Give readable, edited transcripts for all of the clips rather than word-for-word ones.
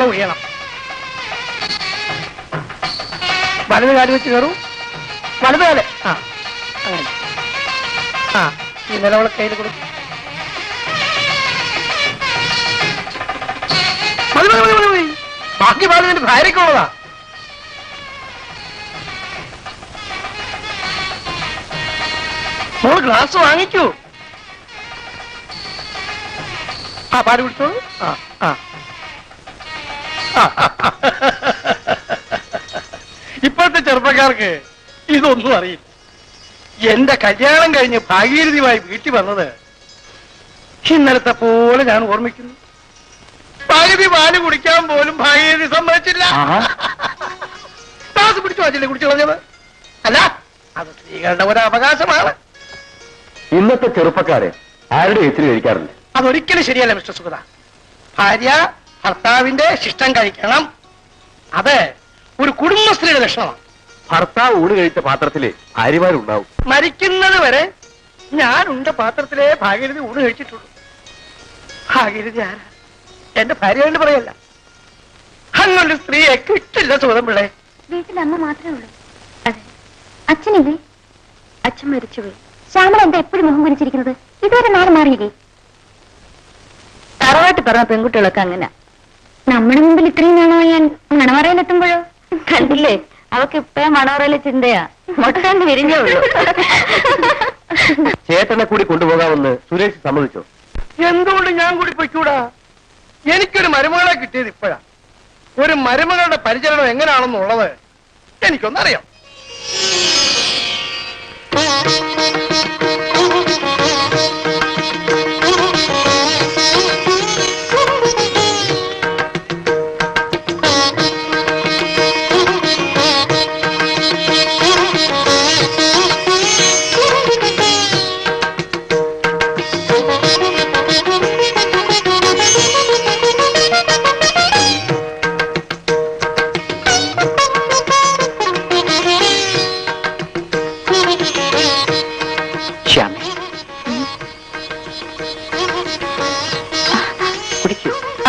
ഒഴിയണം. വലത് കാല് വെച്ച് കയറും, വലത് കാല്. ആ അങ്ങനെ. ആ ഈ നിലവിള കയ്യിൽ കൊടുക്കും. മതി മതി മതി മതി. ബാക്കി പാല് നിന്റെ ഭാര്യക്കുള്ളതാ. മോള് ഗ്ലാസ് വാങ്ങിക്കൂ. ആ പാല് കുടിച്ചോളൂ. ആ ആ ഇപ്പോഴത്തെ ചെറുപ്പക്കാർക്ക് ഇതൊന്നും അറിയില്ല. എന്റെ കല്യാണം കഴിഞ്ഞ് ഭാഗീരഥിയുമായി വീട്ടിൽ വന്നത് ഇന്നലത്തെ പോലെ ഞാൻ ഓർമ്മിക്കുന്നു. പകുതി പാല് കുടിക്കാൻ പോലും ഭാഗീരഥി സമ്മതിച്ചില്ല. ഗ്ലാസ് പിടിച്ചു വാച്ചില്ലേ കുടിച്ചു കളഞ്ഞത്? അല്ല, അത് സ്ത്രീകളുടെ ഒരു അവകാശമാണ്. ഇന്നത്തെ ചെറുപ്പക്കാരെ ആരുടെ എത്തിരി കഴിക്കാറില്ല. അതൊരിക്കലും ശരിയല്ല മിസ്റ്റർ സുഗത. ഭാര്യ ഭർത്താവിന്റെ ശിഷ്ടം കഴിക്കണം. അത് ഒരു കുടുംബസ്ത്രീയുടെ ലക്ഷണമാണ്. ഭർത്താവ് ഊണ് കഴിച്ച പാത്രത്തിലെ ഭാര്യമാരുണ്ടാവും. മരിക്കുന്നത് വരെ ഞാനുണ്ട പാത്രത്തിലെ ഭാഗീരഥി ഊണ് കഴിച്ചിട്ടുള്ളൂ. ഭാഗീരഥി ആരാ? എന്റെ ഭാര്യ കൊണ്ട് പറയല്ല. അങ്ങനൊരു സ്ത്രീയെ കിട്ടില്ല സുഗതം പിള്ളേ. വീട്ടിൽ അമ്മ മാത്രമേ ഉള്ളൂ. അതെ, അച്ഛനില്ലേ? അച്ഛൻ മരിച്ചുപോയി. ശ്യാമള എന്താ എപ്പോഴും മുഖം കുരിച്ചിരിക്കുന്നത്? ഇതുവരെ നാളെ മാറിയില്ലേ? തറവാട്ട് പറഞ്ഞ പെൺകുട്ടികളൊക്കെ അങ്ങനെ. നമ്മുടെ മുമ്പിൽ ഇത്രയും നാളോ ഞാൻ മണവറയിലെത്തുമ്പോഴോ കണ്ടില്ലേ? അവക്ക് ഇപ്പഴേ മണവറയിലെ ചിന്തയാ. മൊട്ടാണ്ട് വിരിഞ്ഞേ ഉള്ളൂ. ചേട്ടനെ കൂടി കൊണ്ടുപോകാമെന്ന് സുരേഷ് സമ്മതിച്ചോ? എന്തുകൊണ്ട് ഞാൻ കൂടി പൊയ്ക്കൂടാ? എനിക്കൊരു മരുമകളെ കിട്ടിയത് ഇപ്പോഴാ. ഒരു മരുമകളുടെ പരിചരണം എങ്ങനെയാണെന്നുള്ളത് എനിക്കൊന്നറിയാം.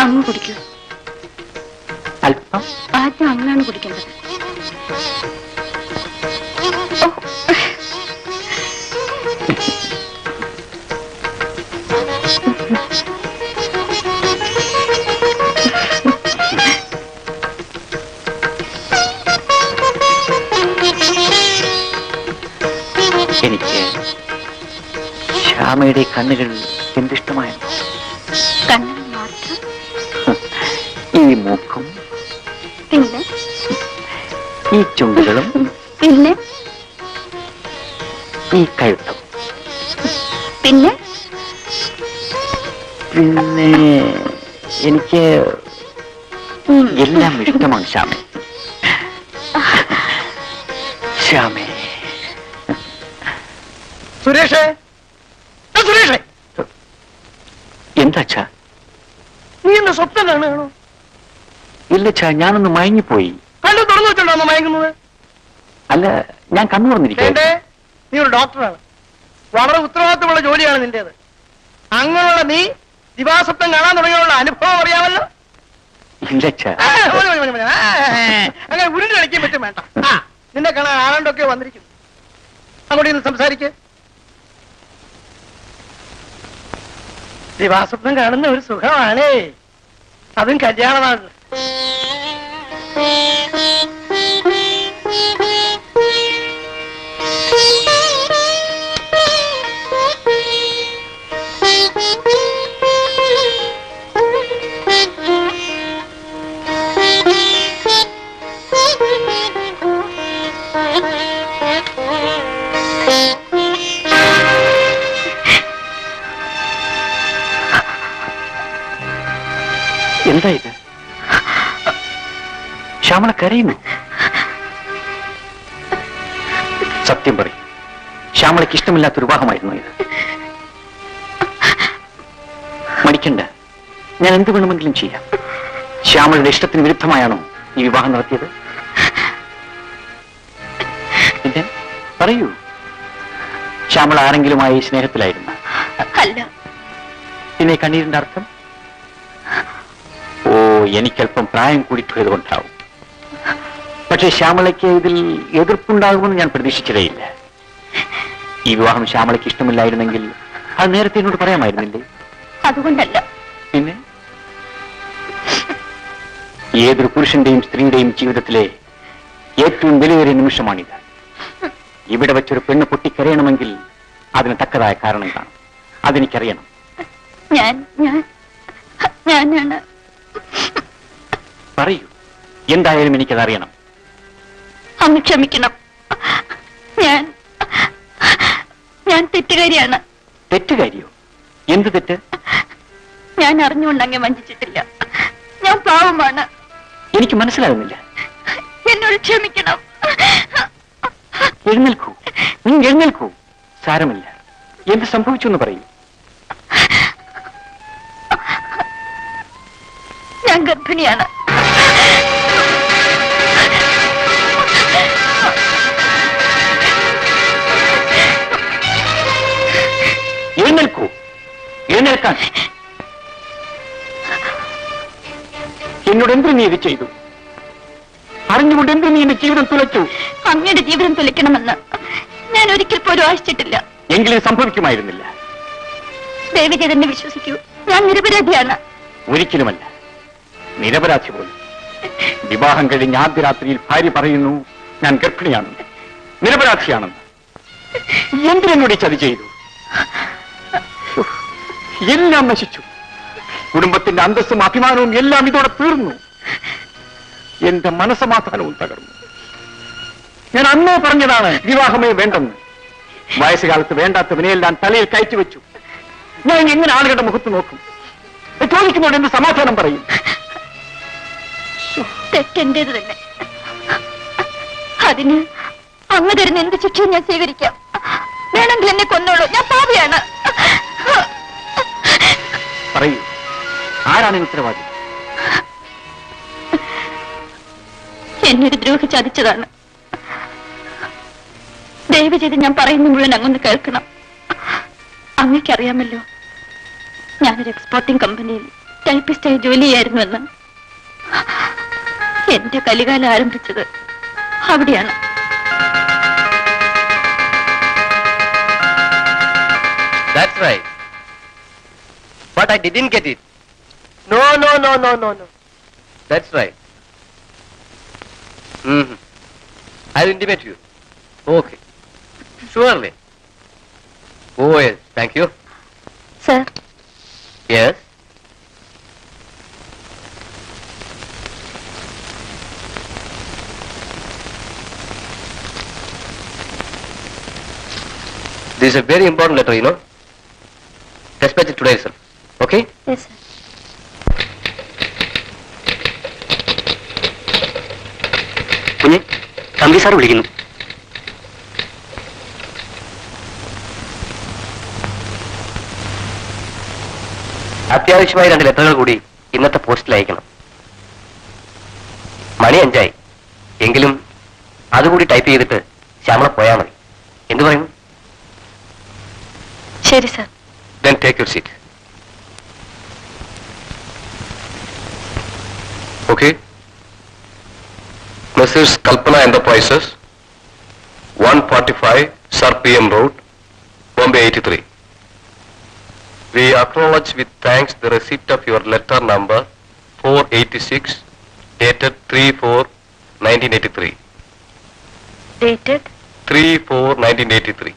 അമ്മ കുടിക്കൂ. അല്പം ആദ്യം അമ്മയാണ് കുടിക്കേണ്ടത്. ശ്യാമയുടെ കണ്ണുകൾ എന്തിഷ്ടമായിരുന്നു. കണ്ണൻ മാത്രം. ഈ മൂക്കും പിന്നെ ഈ ചുണ്ടുകളും പിന്നെ ഈ കഴുത്തും പിന്നെ പിന്നെ എനിക്ക് എല്ലാം ഇഷ്ടമാണ് ശ്യാമേ. ശ്യാമേ. സുരേഷേ, സുരേഷേ, എന്താ അച്ഛാ? നീ എന്നെ സ്വപ്നം കാണുകയാണോ? ഇല്ല അച്ഛാ, ഞാനൊന്ന് മയങ്ങിപ്പോയി. കണ്ടു തുറന്നു വെച്ചോണ്ടോ മയങ്ങുന്നത്? അല്ല, ഞാൻ കണ്ണു തുറന്നിരിക്കേ. നീ ഒരു ഡോക്ടറാണ്, വളരെ ഉത്തരവാദിത്തമുള്ള ജോലിയാണ് നിന്റേത്. അങ്ങനെയുള്ള നീ ദിവാസ്വപ്നം കാണാൻ തുടങ്ങിയുള്ള അനുഭവം അറിയാമല്ലോ. ഇല്ല അച്ഛാ. അങ്ങനെ ഉരുണ്ട് കളിക്കാൻ പറ്റും വേണ്ട. നിന്നെ കാണാൻ ആരാണ്ടൊക്കെ വന്നിരിക്കുന്നു. അങ്ങോട്ട് ഇന്ന് സംസാരിക്ക്. ദിവാസ്വപ്നം കാണുന്ന ഒരു സുഖമാണേ, അതും കല്യാണമാണ്. എന്താ ഇത്? ശ്യാമള കരയുന്നു. സത്യം പറയും, ശ്യാമളയ്ക്ക് ഇഷ്ടമില്ലാത്തൊരു വിവാഹമായിരുന്നു ഇത്. മടിക്കണ്ട, ഞാൻ എന്ത് വേണമെങ്കിലും ചെയ്യാം. ശ്യാമളയുടെ ഇഷ്ടത്തിന് വിരുദ്ധമായാണോ ഈ വിവാഹം നടത്തിയത്? പിന്നെ പറയൂ, ശ്യാമള ആരെങ്കിലുമായി സ്നേഹത്തിലായിരുന്നു? അല്ല. പിന്നെ കണ്ണീരിന്റെ അർത്ഥം? ഓ, എനിക്കല്പം പ്രായം കൂടിപ്പോയതുകൊണ്ടാവും. പക്ഷേ ശ്യാമളയ്ക്ക് ഇതിൽ എതിർപ്പുണ്ടാകുമെന്ന് ഞാൻ പ്രതീക്ഷിച്ചതേയില്ല. ഈ വിവാഹം ശ്യാമളയ്ക്ക് ഇഷ്ടമില്ലായിരുന്നെങ്കിൽ അത് നേരത്തെ എന്നോട് പറയാമായിരുന്നില്ലേ? അതുകൊണ്ടല്ല. പിന്നെ ഏതൊരു പുരുഷന്റെയും സ്ത്രീയുടെയും ജീവിതത്തിലെ ഏറ്റവും വിലയേറിയ നിമിഷമാണിത്. ഇവിടെ വെച്ചൊരു പെണ്ണ് പൊട്ടിക്കരയണമെങ്കിൽ അതിന് തക്കതായ കാരണം കാണും. അതെനിക്കറിയണം. ഞാനാണ്. പറയൂ, എന്തായാലും എനിക്കതറിയണം. അങ്ങ് ക്ഷമിക്കണം, ഞാൻ തെറ്റുകാരിയാണ്. തെറ്റുകാരിയോ? എന്ത് തെറ്റ്? ഞാൻ അറിഞ്ഞുകൊണ്ട് അങ്ങെ വഞ്ചിച്ചിട്ടില്ല. ഞാൻ പാവമാണ്. എനിക്ക് മനസ്സിലാകുന്നില്ല. എന്നോട് ക്ഷമിക്കണം. എഴുന്നേൽക്കൂ, നീ എഴുന്നേൽക്കൂ. സാരമില്ല. എന്ത് സംഭവിച്ചു എന്ന് പറയൂ. ഞാൻ ഗർഭിണിയാണ്. എഴുന്നേൽക്കൂ, എഴുന്നേൽക്കാൻ. എന്നോട് എന്തിനു നീ ഇത് ചെയ്തു? അറിഞ്ഞുകൊണ്ട് എന്തിനു നീ എന്റെ ജീവിതം തുലച്ചു? അങ്ങയുടെ ജീവിതം തുലയ്ക്കണമെന്ന് ഞാൻ ഒരിക്കൽ പോലും ആശിച്ചിട്ടില്ല. എങ്കിലും സംഭവിക്കുമായിരുന്നില്ല. ദയവ് എന്നെ വിശ്വസിക്കൂ, ഞാൻ നിരപരാധിയാണ്. ഒരിക്കലുമല്ല, നിരപരാധി പോലും. വിവാഹം കഴിഞ്ഞ ആദ്യ രാത്രിയിൽ ഭാര്യ പറയുന്നു ഞാൻ ഗർഭിണിയാണെന്ന്, നിരപരാധിയാണെന്ന്. എന്തിനോട് ചതി ചെയ്തു? എല്ലാം നശിച്ചു. കുടുംബത്തിന്റെ അന്തസ്സും അഭിമാനവും എല്ലാം ഇതോടെ തീർന്നു. എന്റെ മനസ്സമാധാനവും തകർന്നു. ഞാൻ അന്നേ പറഞ്ഞതാണ് വിവാഹമേ വേണ്ടെന്ന്. വയസ്സുകാലത്ത് വേണ്ടാത്ത വിനയെല്ലാം തലയിൽ കയറ്റി വെച്ചു. ഞാൻ എങ്ങനെ ആളുകളുടെ മുഖത്ത് നോക്കും? ചോദിക്കുന്നോട് എന്ത് സമാധാനം പറയും? തെറ്റെന്റേത് തന്നെ. അതിന് അങ്ങ് തരുന്ന എന്ത് ശിക്ഷയും ഞാൻ സ്വീകരിക്കാം. വേണമെങ്കിൽ എന്നെ കൊന്നോളൂ, ഞാൻ പാപിയാണ്. പറയൂ, ആരാണ് ഉത്തരവാദി? എന്നൊരു ദ്രോഹി ചതിച്ചതാണ്. ദയവ് ചെയ്ത് ഞാൻ പറയുന്ന മുഴുവൻ അങ്ങൊന്ന് കേൾക്കണം. അങ്ങേക്കറിയാമല്ലോ, ഞാനൊരു എക്സ്പോർട്ടിംഗ് കമ്പനിയിൽ ടൈപ്പിസ്റ്റായി ജോലി ചെയ്യായിരുന്നുവെന്ന്. എന്റെ കലികാലം ആരംഭിച്ചത് അവിടെയാണ്. That's right. But I didn't get it. No. That's right. I'll intimate you. Okay. Surely. Oh yes, thank you. Sir, yes. This is a very important letter, you know. Dispatch it today, sir. Okay? Yes sir. കുഞ്ഞ്, Thampi sir വിളിക്കുന്നു. അത്യാവശ്യമായി 2 ലെറ്ററുകൾ കൂടി ഇന്നത്തെ പോസ്റ്റിൽ അയക്കണം. മണി 5 ആയി. എങ്കിലും അതുകൂടി ടൈപ്പ് ചെയ്തിട്ട് ശ്യാമള പോയാൽ മതി. എന്തു പറയുന്നു? ശരി sir. Then take your seat. Okay. Mrs. Kalpana Enterprises, 145 Sir PM Road, Bombay 83. We acknowledge with thanks the receipt of your letter number 486 dated 3/4/1983. Dated 3/4/1983.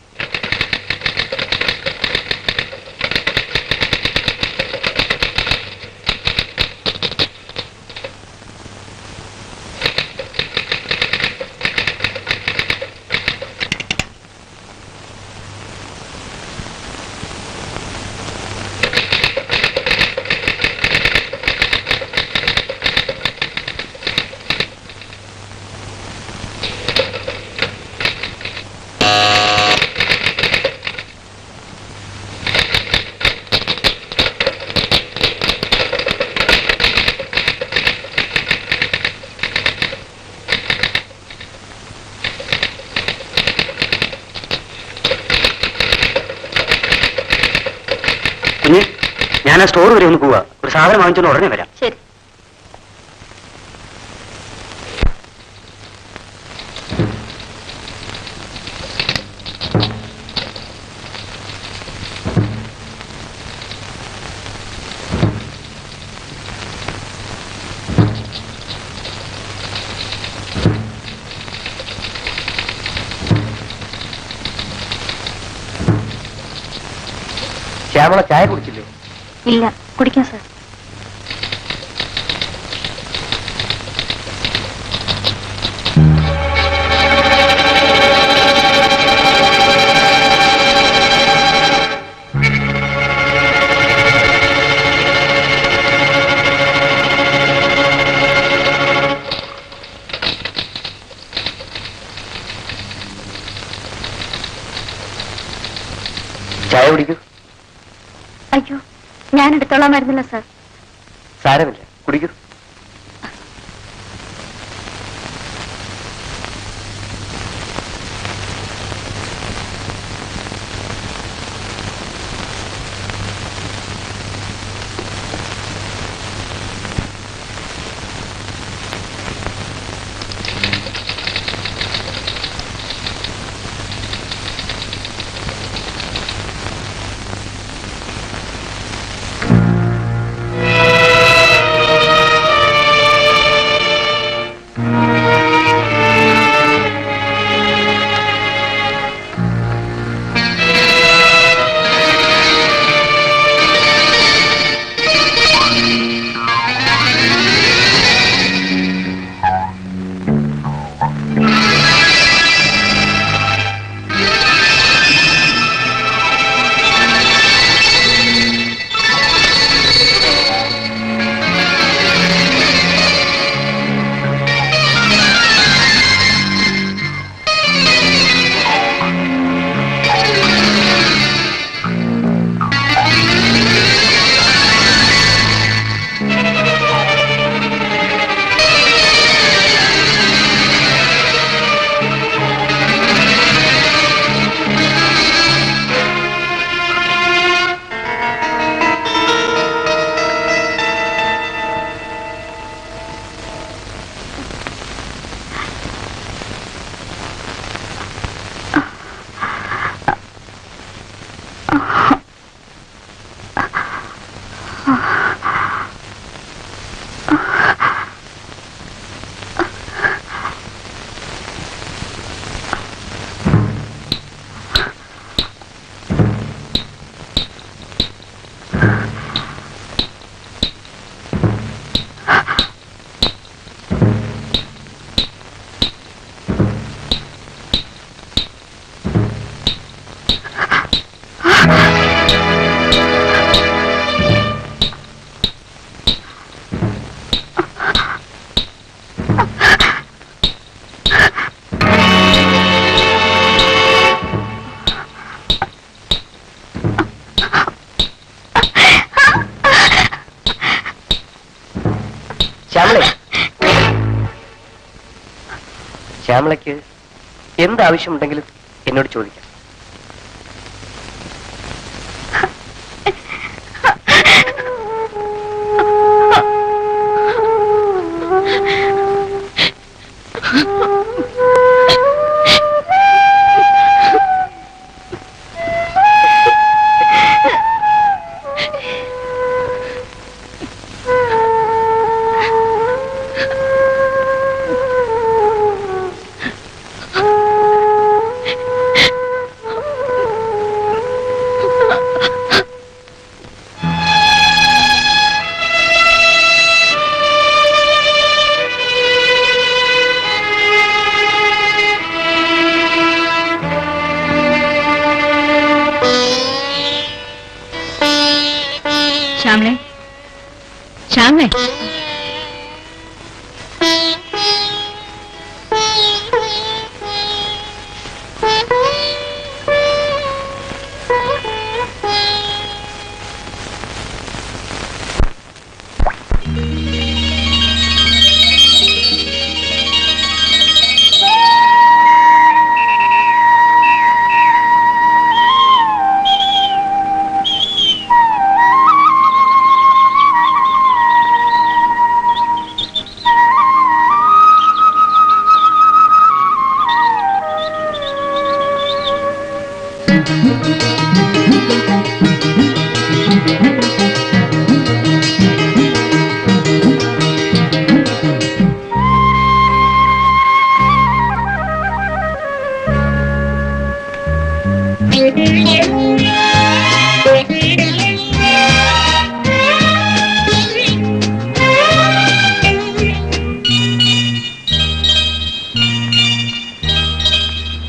കുഞ്ഞ്, ഞാൻ ആ സ്റ്റോർ വരെ ഒന്ന് പോവാ. ഒരു സാധനം വാങ്ങിച്ചോണ്ട് ഉടനെ വരാം. ശരി. ശ്യാമള ചായ കുടിച്ചില്ലേ? ഇല്ല, കുടിക്കാം സർ. ചായ കുടിക്കൂ. അയ്യോ, ഞാൻ എടുത്തോളാൻ മരുന്നില്ല സർ. സാരമില്ല, കുടിക്കൂ. ശ്യാമളയ്ക്ക് എന്താവശ്യമുണ്ടെങ്കിലും എന്നോട് ചോദിക്കാം. ശ്യാമളെ, ശ്യാമളെ,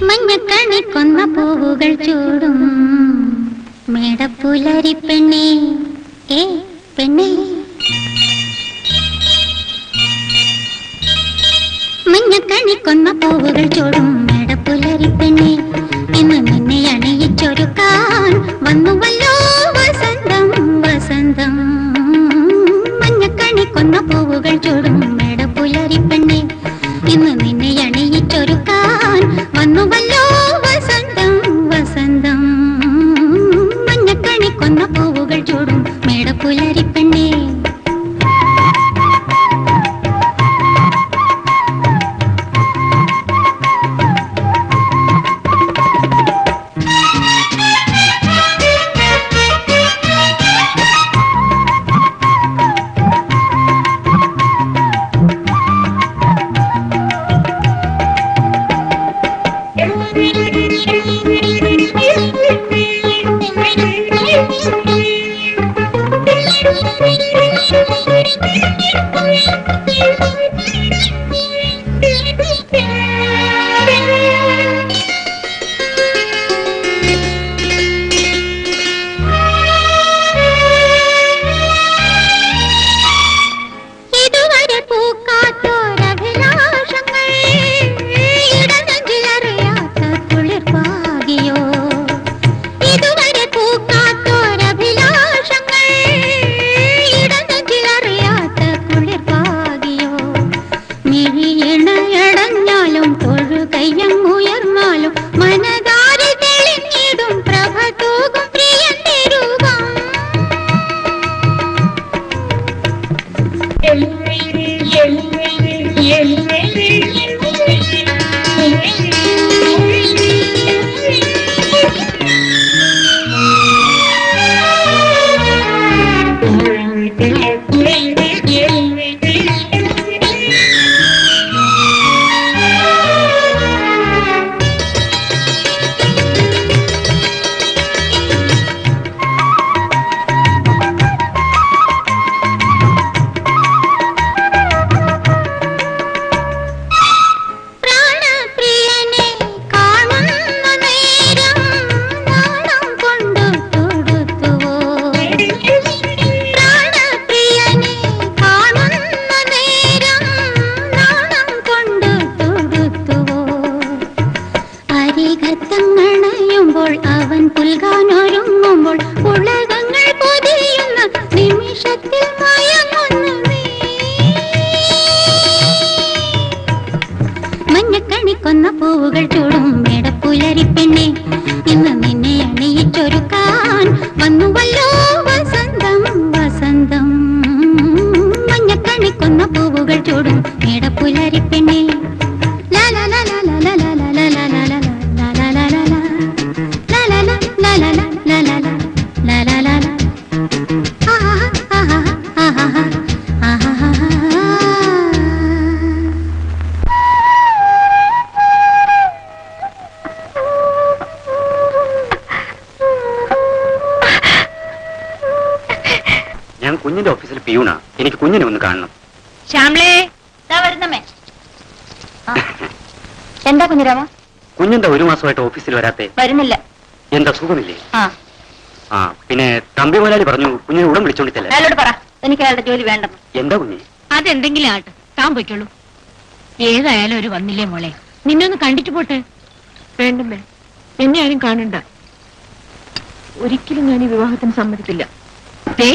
മഞ്ഞക്കണി കൊന്ന പൂവുകൾ ചൂടും മേടപ്പുലരി പെണ്ണേ, ഏ പെണ്ണേ. മഞ്ഞക്കണി കൊന്ന പൂവുകൾ ചൂടും മേടപ്പുലരി പെണ്ണേ, ഇന്ന് നിന്നെ അണിയിച്ചൊരുക്കാൻ വന്നുവല്ലോ വസന്തം വസന്തം. മഞ്ഞക്കണി കൊന്ന പൂവുകൾ ചൂടും മേടപ്പുലരി പെണ്ണേ, ഇന്ന് നിന്നെ അണിയിച്ചൊരുക്കാൻ വന്നുവല്ലോ വസന്തം വസന്തം. മഞ്ഞക്കണി കൊന്ന പൂവുകൾ ചൂടും മേടപ്പുലരി പെണ്ണേ. ഇതുവരെ പൂക്കാത്തോരഭിലാഷങ്ങൾ ഇടനെഞ്ചിലറിയാത്ത കുളിർപ്പാകിയോ. ഇതുവരെ പൂക്കാത്തോരഭിലാഷങ്ങൾ ഇടനെഞ്ചിലറിയാത്ത കുളിർപ്പാകിയോ. പൂവുകൾ ചൂടും മേടപ്പുലരി പെണ്ണെ ഇന്ന് നിന്നെ അണിയിച്ചൊരുക്കാൻ വന്നുവല്ലോ വസന്തം വസന്തം മഞ്ഞക്കണിക്കുന്ന പൂവുകൾ ചൂടും മേടപ്പുലരി പെണ്ണെ ഞാൻ കുഞ്ഞിന്റെ ഓഫീസിൽ പിയൂണാ. എനിക്ക് കുഞ്ഞിനെ ഒന്ന് കാണണം. ശ്യാമളേ വരുന്നമ്മേ. എന്താ കുഞ്ഞിരാമ? കുഞ്ഞെന്താ ഒരു മാസമായിട്ട് ഓഫീസിൽ വരാത്തെ? വരുന്നില്ല. എന്താ സുഖമില്ലേ? ആ ആ പിന്നെ തമ്പി മുതലാളി പറഞ്ഞു കുഞ്ഞിനെ ഉടൻ വിളിച്ചോണ്ടില്ല. അയാളോട് പറ എനിക്ക് അയാളുടെ ജോലി വേണ്ടെന്ന്. എന്താ കുഞ്ഞെ? അതെന്തെങ്കിലും ആട്ടെ, താൻ പൊയ്ക്കോളൂ. ഏതായാലും ഒരു വന്നില്ലേ മോളെ, നിന്നൊന്ന് കണ്ടിട്ട് പോട്ടെ. വേണ്ടമ്മേ, എന്നെ ആരും കാണണ്ട. ഒരിക്കലും ഞാൻ ഈ വിവാഹത്തിന് സമ്മതിക്കില്ല. ദേ,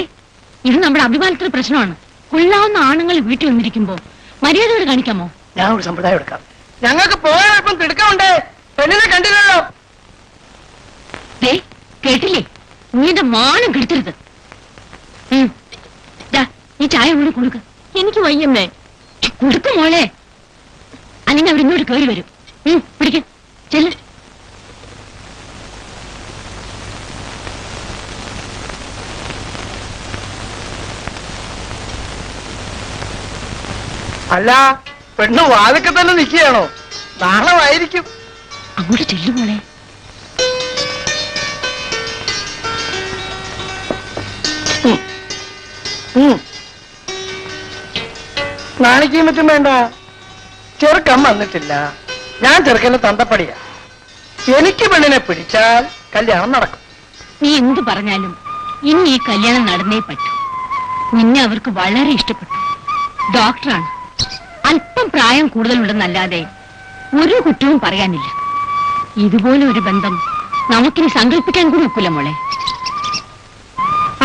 ഇത് നമ്മുടെ അഭിമാനത്തിന് പ്രശ്നമാണ്. കൊള്ളാവുന്ന ആണുങ്ങൾ വീട്ടിൽ വന്നിരിക്കുമ്പോ മര്യാദയോട് കാണിക്കാമോ? ഞാൻ ഒരു സമ്പ്രദായം എടുക്കാം. ഞങ്ങൾക്ക് പോയപ്പം തിടുക്കമുണ്ട്. പെണ്ണിനെ കണ്ടില്ലല്ലോ. ദേ, കേട്ടില്ലേ? നീന്റെ മാനം കെടുത്തരുത്. ഈ ചായ കൂടെ കൊടുക്ക. എനിക്ക് വയ്യമ്മേ. കൊടുക്ക മോളെ, അല്ലെങ്കിൽ അവരിങ്ങോട്ട് കയറി വരും. പിടിക്ക, ചെല്ല്. അല്ല, പെണ്ണ് വാതൊക്കെ തന്നെ നിൽക്കുകയാണോ? നാളമായിരിക്കും. അങ്ങോട്ട് ചെല്ലു മോളെ. നാണിക്കും മറ്റും വേണ്ട. ചെറുക്കൻ വന്നിട്ടില്ല. ഞാൻ ചെറുക്കന്റെ തന്തപ്പടിയാ. എനിക്ക് പെണ്ണിനെ പിടിച്ചാൽ കല്യാണം നടക്കും. നീ എന്ത് പറഞ്ഞാലും ഇനി ഈ കല്യാണം നടന്നേ പറ്റൂ. നിന്നെ അവർക്ക് വളരെ ഇഷ്ടപ്പെട്ടു. ഡോക്ടറാണ്. അല്പം പ്രായം കൂടുതലുണ്ടെന്നല്ലാതെ ഒരു കുറ്റവും പറയാനില്ല. ഇതുപോലെ ഒരു ബന്ധം നമുക്കിനി സങ്കല്പിക്കാൻ കൂടി ഒക്കില്ല മോളെ.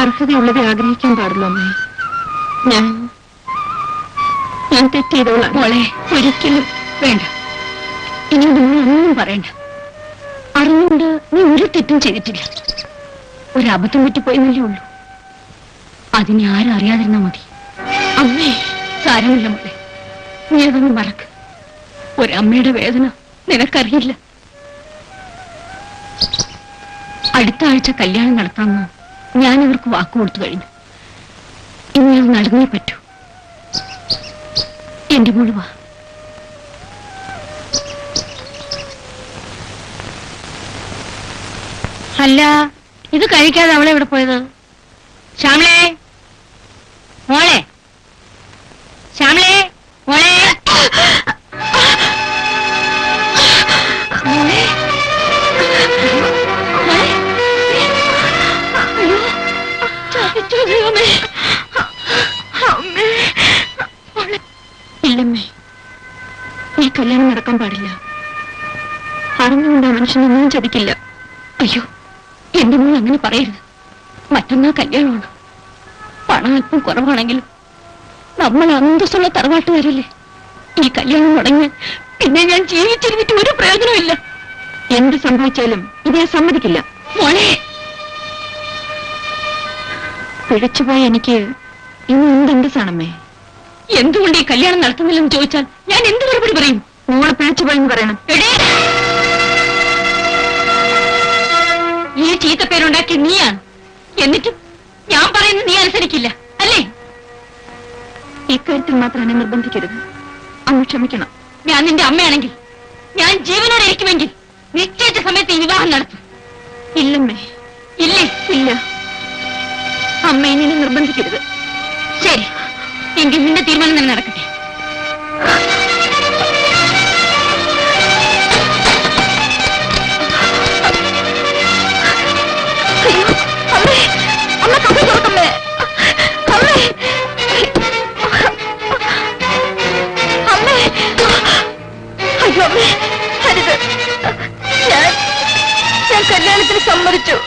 അർഹതയുള്ളത് ആഗ്രഹിക്കാൻ പാടുള്ളൂ അമ്മേ. ഞാൻ തെറ്റ് ചെയ്തോളാം. മോളെ, ഒരിക്കലും വേണ്ട. ഇനി ഒന്നും പറയണ്ട. അറിഞ്ഞുകൊണ്ട് നീ ഒരു തെറ്റും ചെയ്തിട്ടില്ല. ഒരു അബദ്ധം പറ്റിപ്പോയെന്നല്ലേ ഉള്ളൂ. അതിനെ ആരും അറിയാതിരുന്നാ മതി. അമ്മേ, സാരമില്ല മോളെ, നീ അതൊന്നും മറക്ക്. ഒരമ്മയുടെ വേദന നിനക്കറിയില്ല. അടുത്ത ആഴ്ച കല്യാണം നടത്താമെന്ന് ഞാൻ അവർക്ക് വാക്കു കൊടുത്തു കഴിഞ്ഞു. ഇനി അത് നടന്നേ പറ്റൂ. എന്റെ മോള് വാ. അല്ല, ഇത് കഴിക്കാതെ അവളെ എവിടെ പോയത്? ശ്യാമളേ, മോളെ, ശ്യാമളേ, മോളെ, മോളെ, മോളെ. അയ്യോ, ചതിച്ചു ദൈവമേ. അമ്മേ. മോളെ. ഇല്ലമ്മേ, ഈ കല്യാണം നടക്കാൻ പാടില്ല. അറിഞ്ഞുകൊണ്ട് ആ മനുഷ്യനൊന്നും ചതിക്കില്ല. അയ്യോ, എന്റെ മോൾ അങ്ങനെ പറയരുത്. മറ്റന്നാ കല്യാണമാണ്. പണം അല്പം കുറവാണെങ്കിലും നമ്മൾ അന്തസ്സുള്ള തറവാട്ടുകാരല്ലേ. ഈ കല്യാണം മുടങ്ങി പിന്നെ ഞാൻ ജീവിച്ചിരുന്നിട്ട് ഒരു പ്രയോജനമില്ല. എന്ത് സംഭവിച്ചാലും ഇതേ സമ്മതിക്കില്ല. മോളെ, പിഴച്ചുപോയ എനിക്ക് ഇന്ന് എന്തെന്തസാണമ്മേ. എന്തുകൊണ്ട് ഈ കല്യാണം നടത്തുന്നില്ലെന്ന് ചോദിച്ചാൽ ഞാൻ എന്ത് മറുപടി പറയും? മോളെ പിഴച്ചുപോയെന്ന് പറയണം. എടേ, ഈ ചീത്തപ്പേരുണ്ടാക്കി നീയാണ്. എന്നിട്ടും ഞാൻ പറയുന്നത് നീ അനുസരിക്കില്ല അല്ലേ? ഇക്കാര്യത്തിൽ മാത്രം എന്നെ നിർബന്ധിക്കരുത്. അമ്മ ക്ഷമിക്കണം. ഞാൻ നിന്റെ അമ്മയാണെങ്കിൽ, ഞാൻ ജീവനോടെ ഇരിക്കുമെങ്കിൽ നിശ്ചയിച്ച സമയത്ത് ഈ വിവാഹം നടത്തും. ഇല്ലമ്മേ, ഇല്ലേ? ഇല്ല. അമ്മ ഇനി എന്നെ നിർബന്ധിക്കരുത്. ശരി, എങ്കിൽ നിന്റെ തീരുമാനം തന്നെ നടക്കട്ടെ. അമ്മേ, അമ്മ കഥ തുറക്കമ്മേ. അമ്മേ, അമ്മേ, അയ്യോ അമ്മേ, അരുത്. ഞാൻ കല്യാണത്തിന് സമ്മതിച്ചമ്മേ.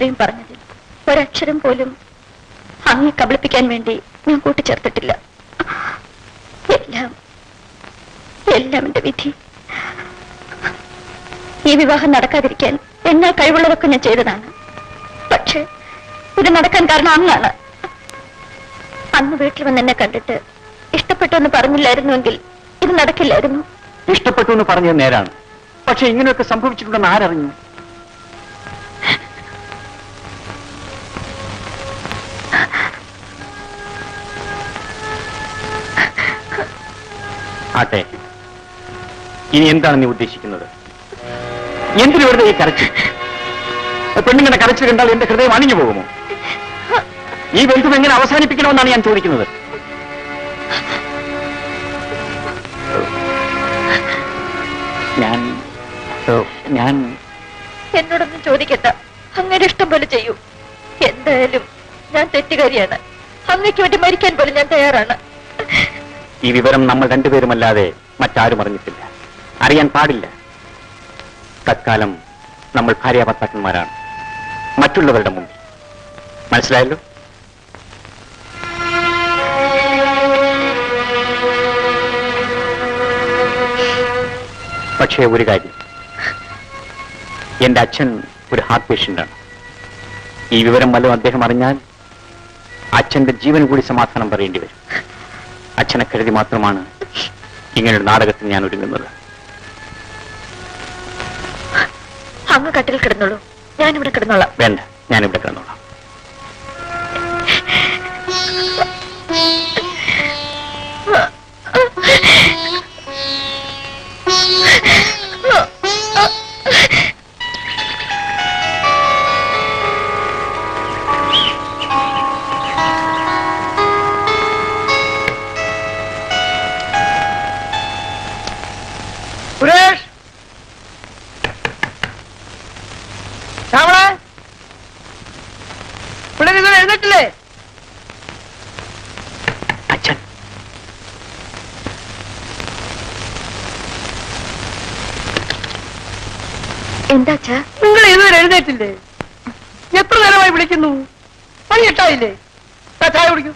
ഇത്രയും പറഞ്ഞതിൽ ഒരക്ഷരം പോലും അങ്ങേ കബളിപ്പിക്കാൻ വേണ്ടി ഞാൻ കൂട്ടിച്ചേർത്തിട്ടില്ല. എല്ലാം എല്ലാം എന്റെ വിധി. ഈ വിവാഹം നടക്കാതിരിക്കാൻ എന്നാൽ കഴിവുള്ളതൊക്കെ ഞാൻ ചെയ്തതാണ്. പക്ഷെ ഇത് നടക്കാൻ കാരണം അങ്ങാണ്. അന്ന് വീട്ടിൽ വന്ന് എന്നെ കണ്ടിട്ട് ഇഷ്ടപ്പെട്ടു എന്ന് പറഞ്ഞില്ലായിരുന്നുവെങ്കിൽ ഇത് നടക്കില്ലായിരുന്നു. ഇഷ്ടപ്പെട്ടു എന്ന് പറഞ്ഞത് നേരാണ്. പക്ഷെ ഇങ്ങനെയൊക്കെ സംഭവിച്ചിട്ടുണ്ടെന്ന് ആരറിഞ്ഞു? ആട്ടെ, ഇനി എന്താണ് നീ ഉദ്ദേശിക്കുന്നത്? എന്തിനു വെറുതെ ഈ കരച്ചിൽ? പെണ്ണുങ്ങളുടെ കരച്ചിൽ കണ്ടാൽ എന്റെ ഹൃദയം അണിഞ്ഞു പോകുമോ? ഈ ബന്ധം എങ്ങനെ അവസാനിപ്പിക്കണമെന്നാണ് ഞാൻ ചോദിക്കുന്നത്. ഞാൻ എന്നോടൊന്നും ചോദിക്കണ്ട. അങ്ങയുടെ ഇഷ്ടം പോലെ ചെയ്യൂ. എന്തായാലും ഞാൻ തെറ്റുകാരിയാണ്. അങ്ങയ്ക്ക് വേണ്ടി മരിക്കാൻ പോലും ഞാൻ തയ്യാറാണ്. ഈ വിവരം നമ്മൾ രണ്ടുപേരുമല്ലാതെ മറ്റാരും അറിഞ്ഞിട്ടില്ല, അറിയാൻ പാടില്ല. തത്കാലം നമ്മൾ ഭാര്യാഭർത്താക്കന്മാരാണ്, മറ്റുള്ളവരുടെ മുമ്പിൽ. മനസ്സിലായല്ലോ? പക്ഷേ ഒരു കാര്യം, എന്റെ അച്ഛൻ ഒരു ഹാർട്ട് പേഷ്യന്റാണ്. ഈ വിവരം വല്ലതും അദ്ദേഹം അറിഞ്ഞാൽ അച്ഛന്റെ ജീവൻ കൂടി സമാധാനം പറയേണ്ടി വരും. അച്ഛനെ കരുതി മാത്രമാണ് ഇങ്ങനൊരു നാടകത്തിൽ ഞാൻ ഒരുങ്ങുന്നത്. അങ്ങ് കട്ടിൽ കിടന്നോളൂ, ഞാനിവിടെ കിടന്നോളാം. വേണ്ട, ഞാനിവിടെ കിടന്നോളാം. സുരേഷ്, ശ്യാമള, പിള്ളേർ ഇതുവരെ എഴുന്നേറ്റില്ലേ? അച്ഛൻ എന്താ നിങ്ങൾ ഇതുവരെ എഴുന്നേറ്റില്ലേ? എത്ര നേരമായി വിളിക്കുന്നു? പണി എട്ടായില്ലേ? ചായ കുടിക്കൂ.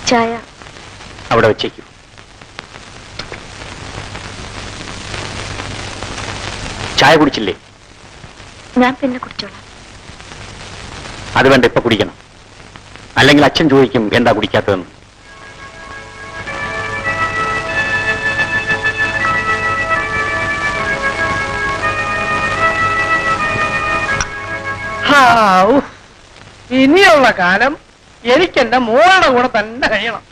ചായ അവിടെ വെച്ചേക്കൂ. ചായ കുടിച്ചില്ലേ? ഞാൻ പിന്നെ കുടിച്ചോളാം. അത് വേണ്ട, ഇപ്പൊ കുടിക്കണം. അല്ലെങ്കിൽ അച്ഛൻ ചോദിക്കും എന്താ കുടിക്കാത്തതെന്ന്. ഇനിയുള്ള കാലം എനിക്ക് എന്റെ മോളുടെ കൂടെ തന്നെ കഴിയണം.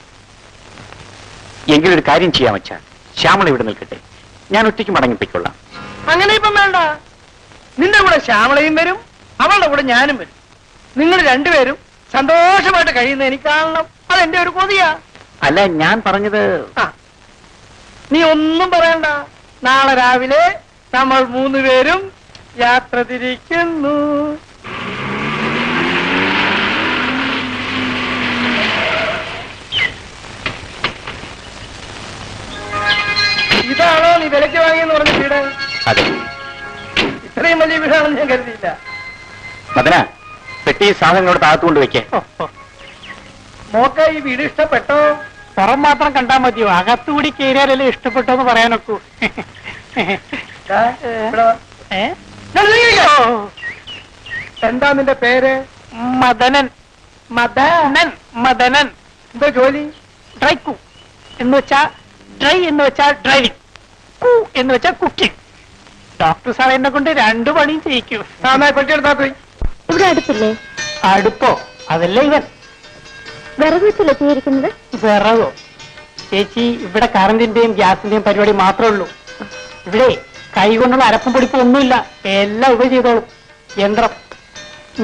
എങ്കിലൊരു കാര്യം ചെയ്യാൻ വെച്ചാൽ ശ്യാമള ഇവിടെ നിൽക്കട്ടെ, ഞാൻ ഒറ്റയ്ക്ക് മടങ്ങിപ്പോയിക്കൊള്ളാം. അങ്ങനെ ഇപ്പം വേണ്ട. നിന്റെ കൂടെ ശ്യാമളയും വരും, അവളുടെ കൂടെ ഞാനും വരും. നിങ്ങൾ രണ്ടുപേരും സന്തോഷമായിട്ട് കഴിയുന്ന എനിക്ക് കാണണം. അതെന്റെ ഒരു കൊതിയാ. അല്ല, ഞാൻ പറഞ്ഞത് നീ ഒന്നും പറയണ്ട. നാളെ രാവിലെ നമ്മൾ 3 പേരും യാത്ര തിരിക്കുന്നു. ഇതാണോ നീ വിലയ്ക്ക് വാങ്ങിയെന്ന് പറഞ്ഞ വീട്? അതെ. ഇത്രയും വലിയ വീടാണെന്ന് ഞാൻ കരുതിയില്ല. മദന, പെട്ടി സാധനങ്ങളോട് താഴത്തുകൊണ്ട് വെക്കേ. മോക്ക ഈ വീട് ഇഷ്ടപ്പെട്ടോ? പുറം മാത്രം കണ്ടാൽ മതിയോ? അകത്തുകൂടി കയറിയാലല്ലേ ഇഷ്ടപ്പെട്ടോന്ന് പറയാനൊക്കൂ. എന്താ നിന്റെ പേര്? മദനൻ. മദനൻ. മദനൻ. എന്താ ജോലി? ഡ്രൈക്കു എന്ന് വെച്ചാ ഡ്രൈ എന്ന് വെച്ചാൽ ഡ്രൈവിംഗ്, കു എന്ന് വെച്ചാൽ കുക്കിംഗ്. ഡോക്ടർ സാർ എന്നെ കൊണ്ട് 2 പണിയും ചെയ്യിക്കൂ. പെട്ടിയെടുത്താ പോയി. ഇവിടെ അടുപ്പില്ലേ? അടുപ്പോ? അതല്ലേ ഇവൻ. വിറക് വെച്ചിലെത്തിയിരിക്കുന്നത്? വിറകോ? ചേച്ചി, ഇവിടെ കറന്റിന്റെയും ഗ്യാസിന്റെയും പരിപാടി മാത്രമേ ഉള്ളൂ. ഇവിടെ കൈ കൊണ്ടുള്ള അരപ്പും പൊടിപ്പും ഒന്നുമില്ല, എല്ലാം ഉപ ചെയ്തോളും. യന്ത്രം.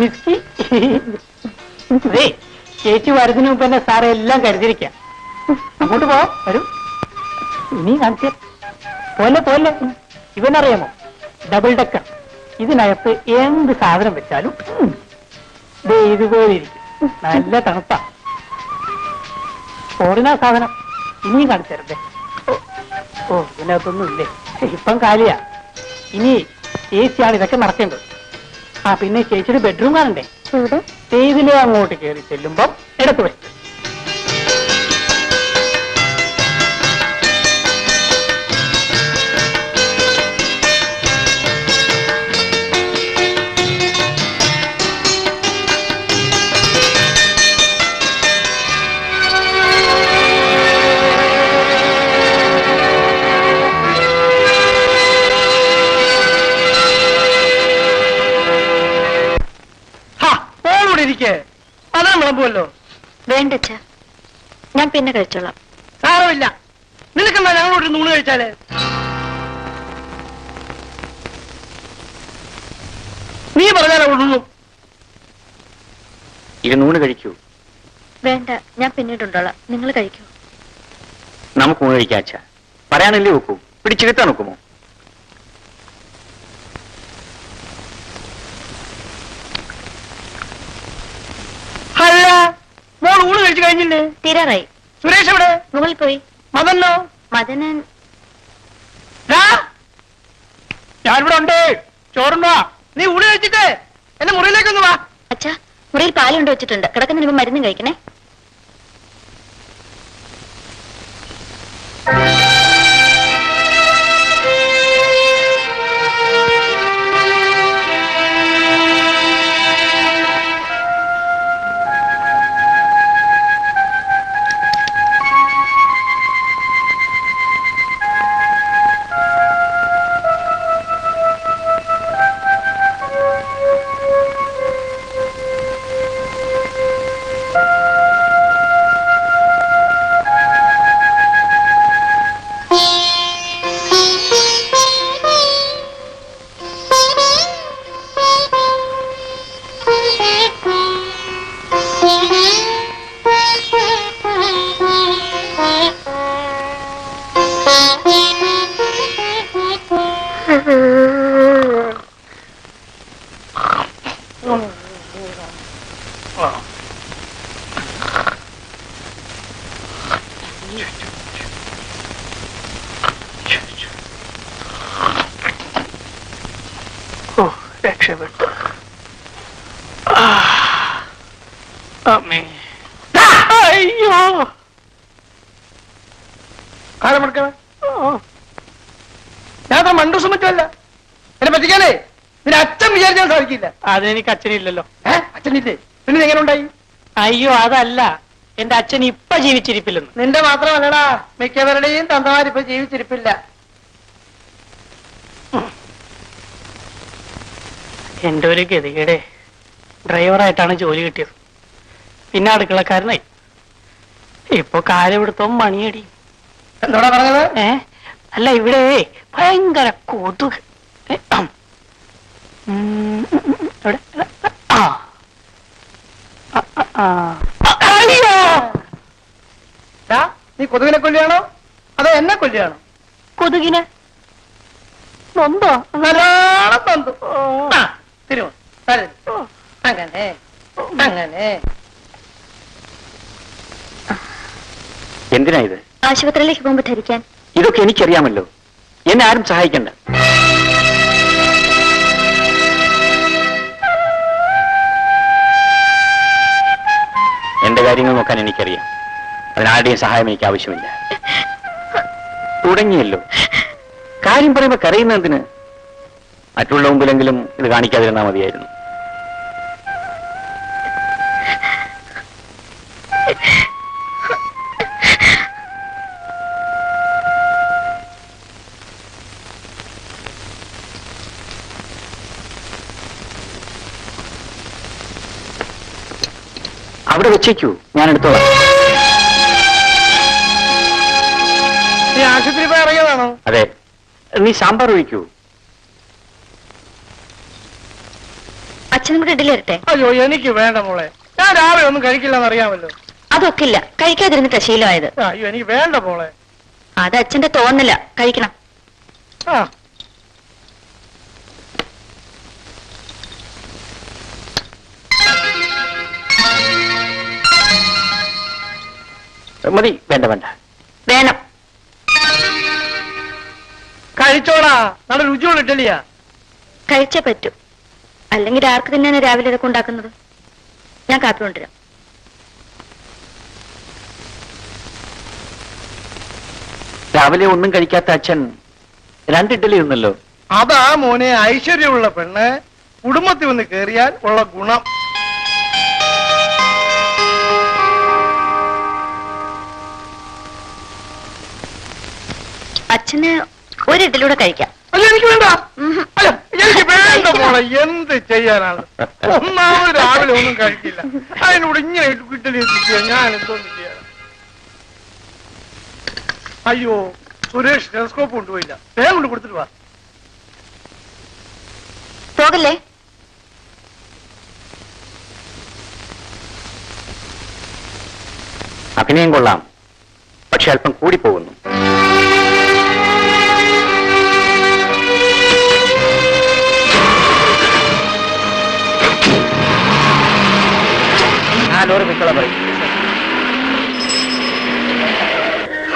മിസ്കി. അതെ, ചേച്ചി വരുന്നതിന് മുമ്പ് തന്നെ സാറെ എല്ലാം കരുതിയിരിക്കാം. അങ്ങോട്ട് പോ, വരൂ. ഇനി കാണിച്ചേ. പോലെ പോലെ. ഇവനറിയാമോ? Double decker. ഇതിനകത്ത് എന്ത് സാധനം വെച്ചാലും ഇതുപോലെ ഇരിക്കും. നല്ല തണുപ്പാ. ഓറിനാ സാധനം. ഇനിയും കാണിച്ചു തരണ്ടേ? ഓ ഇതിനകത്തൊന്നും ഇല്ലേ? ഇപ്പം കാലിയാ. ഇനി ചേച്ചിയാണ് ഇതൊക്കെ നടക്കേണ്ടത്. ആ പിന്നെ ചേച്ചിയുടെ ബെഡ്റൂം കാണണ്ടേ? ഇവിടെ ഇതിലെ അങ്ങോട്ട് കയറി ചെല്ലുമ്പം ഇടത്ത് വശത്ത്. അതാ വിളമ്പുമല്ലോ. വേണ്ട അച്ഛാ, ഞാൻ പിന്നെ കഴിച്ചോളാം. സാരമില്ല, നിനക്കെന്താ ഞങ്ങളോട് നൂണ് കഴിച്ചാല്? നീ പറഞ്ഞാൽ ഉള്ളൂ. ഇരുന്നൂണ് കഴിക്കൂ. വേണ്ട, ഞാൻ പിന്നീടുണ്ടോളാം. നിങ്ങൾ കഴിക്കൂ. നമുക്ക് ഊണ് കഴിക്കാം അച്ഛാ. പറയാനല്ലേ നോക്കൂ, പിടിച്ചെടുത്താൻ നോക്കുമോ? അല്ല, മോൾ ഊണ് കഴിച്ചു കഴിഞ്ഞില്ലേ? തീരാറായി. സുരേഷ് എവിടെ? മുകളിൽ പോയി. മദനോ? മദനൻ ഞാനിവിടെ ഉണ്ട്. ചോറുണ്ടോ? നീ ഊണ് കഴിച്ചിട്ട് എന്റെ മുറിയിലേക്കൊന്ന് വാ. അച്ഛാ, മുറിയിൽ പാലുണ്ട് വെച്ചിട്ടുണ്ട്. കിടക്കുന്നതിന് മുമ്പ് മരുന്നും കഴിക്കണേ. രക്ഷപ്പെട്ടു. അമ്മേ, അയ്യോ, ആരെ മടക്കണം? ഞാൻ അത്ര മണ്ടൂസം പറ്റുമല്ല. എന്നെ പറ്റിക്കാനേ നിന്റെ അച്ഛൻ വിചാരിച്ചാൽ സാധിക്കില്ല. അതിനെനിക്ക് അച്ഛനില്ലല്ലോ. അച്ഛനില്ലേ? പിന്നെ എങ്ങനെ ഉണ്ടായി? അയ്യോ അതല്ല, എന്റെ അച്ഛൻ ഇപ്പൊ ജീവിച്ചിരിപ്പില്ലെന്ന്. നിന്റെ മാത്രമല്ലടാ, മിക്കവരുടെയും തന്തമാരിപ്പോ ജീവിച്ചിരിപ്പില്ല. എന്റെ ഒരു ഗതികേടെ, ഡ്രൈവറായിട്ടാണ് ജോലി കിട്ടിയത്. പിന്നെ അടുക്കളക്കാരനായി. ഇപ്പൊ കാലപിടുത്തവും മണിയടി. എന്തോടാ പറഞ്ഞത്? അല്ല, ഇവിടെ ഭയങ്കര കൊതുക്. നീ കൊതുകിനെ കൊല്ലുകയാണോ അതോ എന്നെ കൊല്ലുകയാണോ? കൊതുകിനെ നൊന്തോ? നല്ലോണം നൊന്തു. തിരുമോ അങ്ങനെ അങ്ങനെ. എന്തിനാ ഇത്? ആശുപത്രിയിലേക്ക് പോകുമ്പോ ധരിക്കാൻ. ഇതൊക്കെ എനിക്കറിയാമല്ലോ. എന്നെ ആരും സഹായിക്കണ്ട. എന്റെ കാര്യങ്ങൾ നോക്കാൻ എനിക്കറിയാം. അതിനാരുടെയും സഹായം എനിക്ക് ആവശ്യമില്ല. തുടങ്ങിയല്ലോ. കാര്യം പറയുമ്പോ കരയുന്നതിന് മറ്റുള്ള മുമ്പിലെങ്കിലും ഇത് കാണിക്കാതിരുന്നാ മതിയായിരുന്നു. അവിടെ വെച്ചേക്കൂ, ഞാൻ എടുത്തോളാം. നീ ആശുപത്രി പോയി ഇറങ്ങിയതാണോ? അതെ. നീ സാമ്പാർ ഒഴിക്കൂ. അച്ഛനും കൂടെ ഇഡലി വരട്ടെ? അയ്യോ, എനിക്ക് വേണ്ട മോളെ. ഞാൻ രാവിലെ ഒന്നും കഴിക്കില്ലെന്ന് അറിയാമല്ലോ. അതൊക്കെ ഇല്ല, കഴിക്കാതിരുന്നിട്ട് ശീലമായത്. അയ്യോ, എനിക്ക് വേണ്ട മോളെ. അത് അച്ഛന്റെ തോന്നല. കഴിക്കണം. മതി. വേണ്ട വേണ്ട. വേണം. കഴിച്ചോടാ, നല്ല രുചിയുള്ള ഇഡ്ഡലിയാ. കഴിച്ചേ പറ്റൂ, അല്ലെങ്കിൽ ആർക്ക് തന്നെയാണ് രാവിലെ ഇതൊക്കെ ഉണ്ടാക്കുന്നത്? ഞാൻ കാപ്പി കൊണ്ടുവരാം. രാവിലെ ഒന്നും കഴിക്കാത്ത അച്ഛൻ 2 ഇഡ്ഡലി തിന്നല്ലോ. അതാ മോനെ ഐശ്വര്യമുള്ള പെണ്ണ് കുടുംബത്തിൽ വന്ന് കേറിയാൽ ഉള്ള ഗുണം. അച്ഛന് ഒരു ഇഡ്ഡലിയൂടെ കഴിക്കാം. അല്ല എനിക്ക് വേണ്ട, അല്ല എനിക്ക് വേണ്ട മോളെ. എന്ത് ചെയ്യാനാണ്? ഒന്നാമത് രാവിലെ ഒന്നും കഴിക്കില്ല, അതിനോട് ഇങ്ങനെ ഇഡ്ഡലി എത്തിക്കുക. ഞാൻ എന്തോന്ന് ചെയ്യാൻ? അയ്യോ, സുരേഷ് ടെലസ്കോപ്പ് കൊണ്ടുപോയില്ല. വേഗം കൊണ്ട് കൊടുത്തിട്ട് വാ. പോകല്ലേ? അഭിനയം കൊള്ളാം, പക്ഷെ അല്പം കൂടി പോകുന്നു.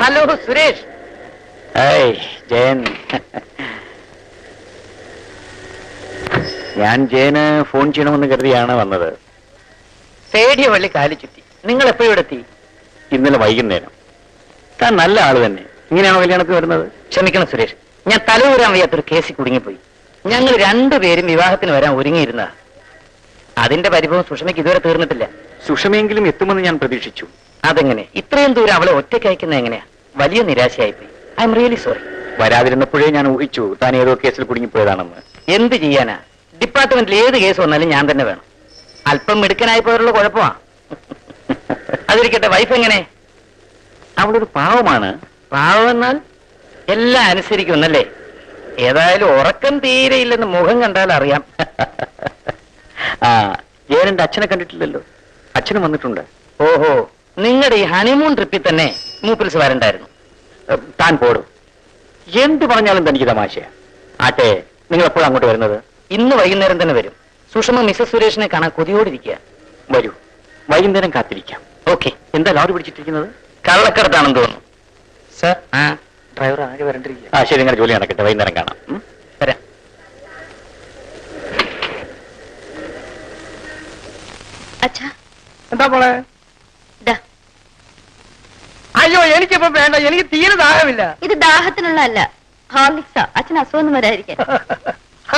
ഹലോ സുരേഷ്. ജയൻ, ഞാൻ ജയന് ഫോൺ ചെയ്യണമെന്ന് കരുതിയാണ് വന്നത്. പേടിയ വള്ളി കാലി ചുറ്റി. നിങ്ങൾ എപ്പോഴും ഇവിടെ എത്തി? ഇന്നലെ വൈകുന്നേരം. താൻ നല്ല ആള് തന്നെ. ഇങ്ങനെയാണോ കല്യാണത്തിന് വരുന്നത്? ക്ഷമിക്കണം സുരേഷ്, ഞാൻ തലവൂരാൻ വയ്യാത്തൊരു കേസിൽ കുടുങ്ങിപ്പോയി. ഞങ്ങൾ രണ്ടുപേരും വിവാഹത്തിന് വരാൻ ഒരുങ്ങിയിരുന്ന അതിന്റെ പരിഭവം സുഷമയ്ക്ക് ഇതുവരെ തീർന്നിട്ടില്ല. സുഷമയെങ്കിലും എത്തുമെന്ന് ഞാൻ പ്രതീക്ഷിച്ചു. അതെങ്ങനെ? ഇത്രയും ദൂരം അവളെ ഒറ്റയ്ക്ക് അയക്കുന്നത് എങ്ങനെയാ? വലിയ നിരാശയായിപ്പോയി. I'm really sorry. വരാതിരുന്നപ്പോഴേ ഞാൻ ഊഹിച്ചു താൻ ഏതോ കേസിൽ കുടുങ്ങിപ്പോയതാണെന്ന്. എന്ത് ചെയ്യാനാ? ഡിപ്പാർട്ട്മെന്റിൽ ഏത് കേസ് വന്നാലും ഞാൻ തന്നെ വേണം. അല്പം മിടുക്കനായി പോയുള്ള കുഴപ്പമാ. അതിരിക്കട്ടെ, വൈഫ് എങ്ങനെ? അവളൊരു പാവമാണ്. പാവം എന്നാൽ എല്ലാം അനുസരിക്കുമെന്നല്ലേ? ഏതായാലും ഉറക്കം തീരെയില്ലെന്ന് മുഖം കണ്ടാൽ അറിയാം. ആ, ജയനെന്റെ അച്ഛനെ കണ്ടിട്ടില്ലല്ലോ. അച്ഛനും വന്നിട്ടുണ്ട്. ഓഹോ, നിങ്ങളുടെ ഈ ഹണിമൂൺ ട്രിപ്പിൽ തന്നെ മൂപ്പിൽസ് വരണ്ടായിരുന്നു. താൻ പോടും. എന്ത് പറഞ്ഞാലും തനിക്ക് തമാശയാ. ആട്ടെ, നിങ്ങൾ എപ്പോഴും അങ്ങോട്ട് വരുന്നത്? ഇന്ന് വൈകുന്നേരം തന്നെ വരും. സുഷമ മിസസ് സുരേഷിനെ കാണാൻ കൊതിയോടിരിക്കുക. വരൂ, വൈകുന്നേരം കാത്തിരിക്കാം. ഓക്കെ. എന്താ ലോറി പിടിച്ചിട്ടിരിക്കുന്നത്? കള്ളക്കടത്താണെന്ന് തോന്നുന്നു. സർ, ആ, ഡ്രൈവർ ആകെ വരണ്ടിരിക്കുക. ആ ശരി, നിങ്ങളുടെ ജോലി നടക്കട്ടെ. വൈകുന്നേരം കാണാം. വരാം. അച്ഛാ, എന്താ പോളെ? ദാ, അയ്യോ, എനിക്കിപ്പോ വേണ്ട. എനിക്ക് തീരെ ദാഹമില്ല. ഇത് ദാഹത്തിനുള്ളതല്ല, ഹോർലിക്സാ. അച്ഛന് അസുഖം വരാതിരിക്കാൻ.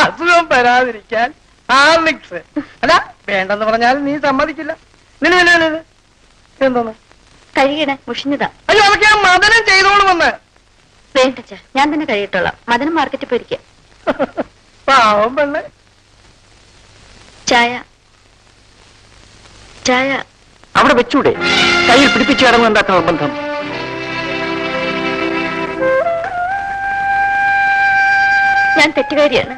അസുഖം വരാതിരിക്കാൻ ഹാർലിക്സ്? അല്ല, വേണ്ടെന്ന് പറഞ്ഞാൽ നീ സമ്മതിക്കില്ല. എന്തോന്ന്? കഴുകിട മുഷിഞ്ഞതാ. അയ്യോ, അതൊക്കെ ഞാൻ മദനം ചെയ്തോളൂ വന്ന്. വേണ്ടച്ച, ഞാൻ തന്നെ കഴിയിട്ടോളാം. മദനം മാർക്കറ്റിൽ പോയിരിക്കാം. പാവം പെണ്ണ്. ചായ ചായ. അവിടെ വെച്ചൂടെ? കയ്യിൽ പിടിപ്പിച്ചു കിടന്നു. എന്താ നിർബന്ധം? ഞാൻ തെറ്റുകാരിയാണ്,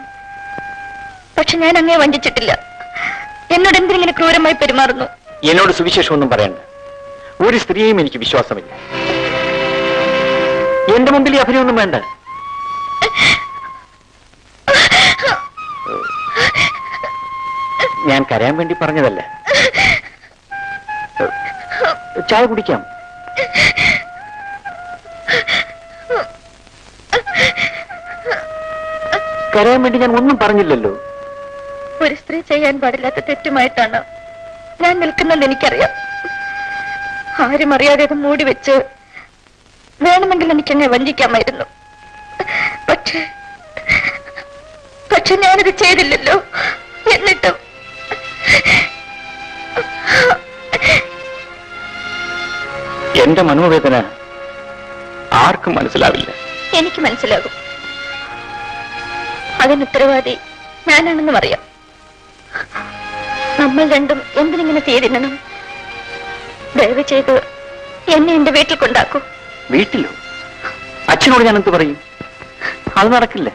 പക്ഷെ ഞാൻ അങ്ങേ വഞ്ചിച്ചിട്ടില്ല. എന്നോട് എന്തിനിങ്ങനെ ക്രൂരമായി പെരുമാറുന്നു? എന്നോട് സുവിശേഷമൊന്നും പറയണ്ട. ഒരു സ്ത്രീയെയും എനിക്ക് വിശ്വാസമില്ല. എന്റെ മുമ്പിൽ ഈ അഭിനയൊന്നും വേണ്ട. ഞാൻ കരയാൻ വേണ്ടി പറഞ്ഞതല്ല. ചായ കുടിക്കാം. കരയാൻ വേണ്ടി ഞാൻ ഒന്നും പറഞ്ഞില്ലല്ലോ. ഒരു സ്ത്രീ ചെയ്യാൻ പാടില്ലാത്ത തെറ്റുമായിട്ടാണ് ഞാൻ നിൽക്കുന്നത് എനിക്കറിയാം. ആരും അറിയാതെ അത് മൂടി വെച്ച് വേണമെങ്കിൽ എനിക്കങ്ങനെ വഞ്ചിക്കാമായിരുന്നു. പക്ഷെ ഞാനത് ചെയ്തില്ലല്ലോ. എന്നിട്ടും എന്റെ മനോവേദന ആർക്കും മനസ്സിലാവില്ല. എനിക്ക് മനസ്സിലാകും. അതിന് ഉത്തരവാദി ഞാനാണെന്നും അറിയാം. നമ്മൾ രണ്ടും എന്തിനിങ്ങനെ ചെയ്തിരണം? ദയവ് ചെയ്ത് എന്നെ എന്റെ വീട്ടിൽ കൊണ്ടാക്കൂ. വീട്ടിലോ? അച്ഛനോട് ഞാൻ എന്ത് പറയും? അത് നടക്കില്ല.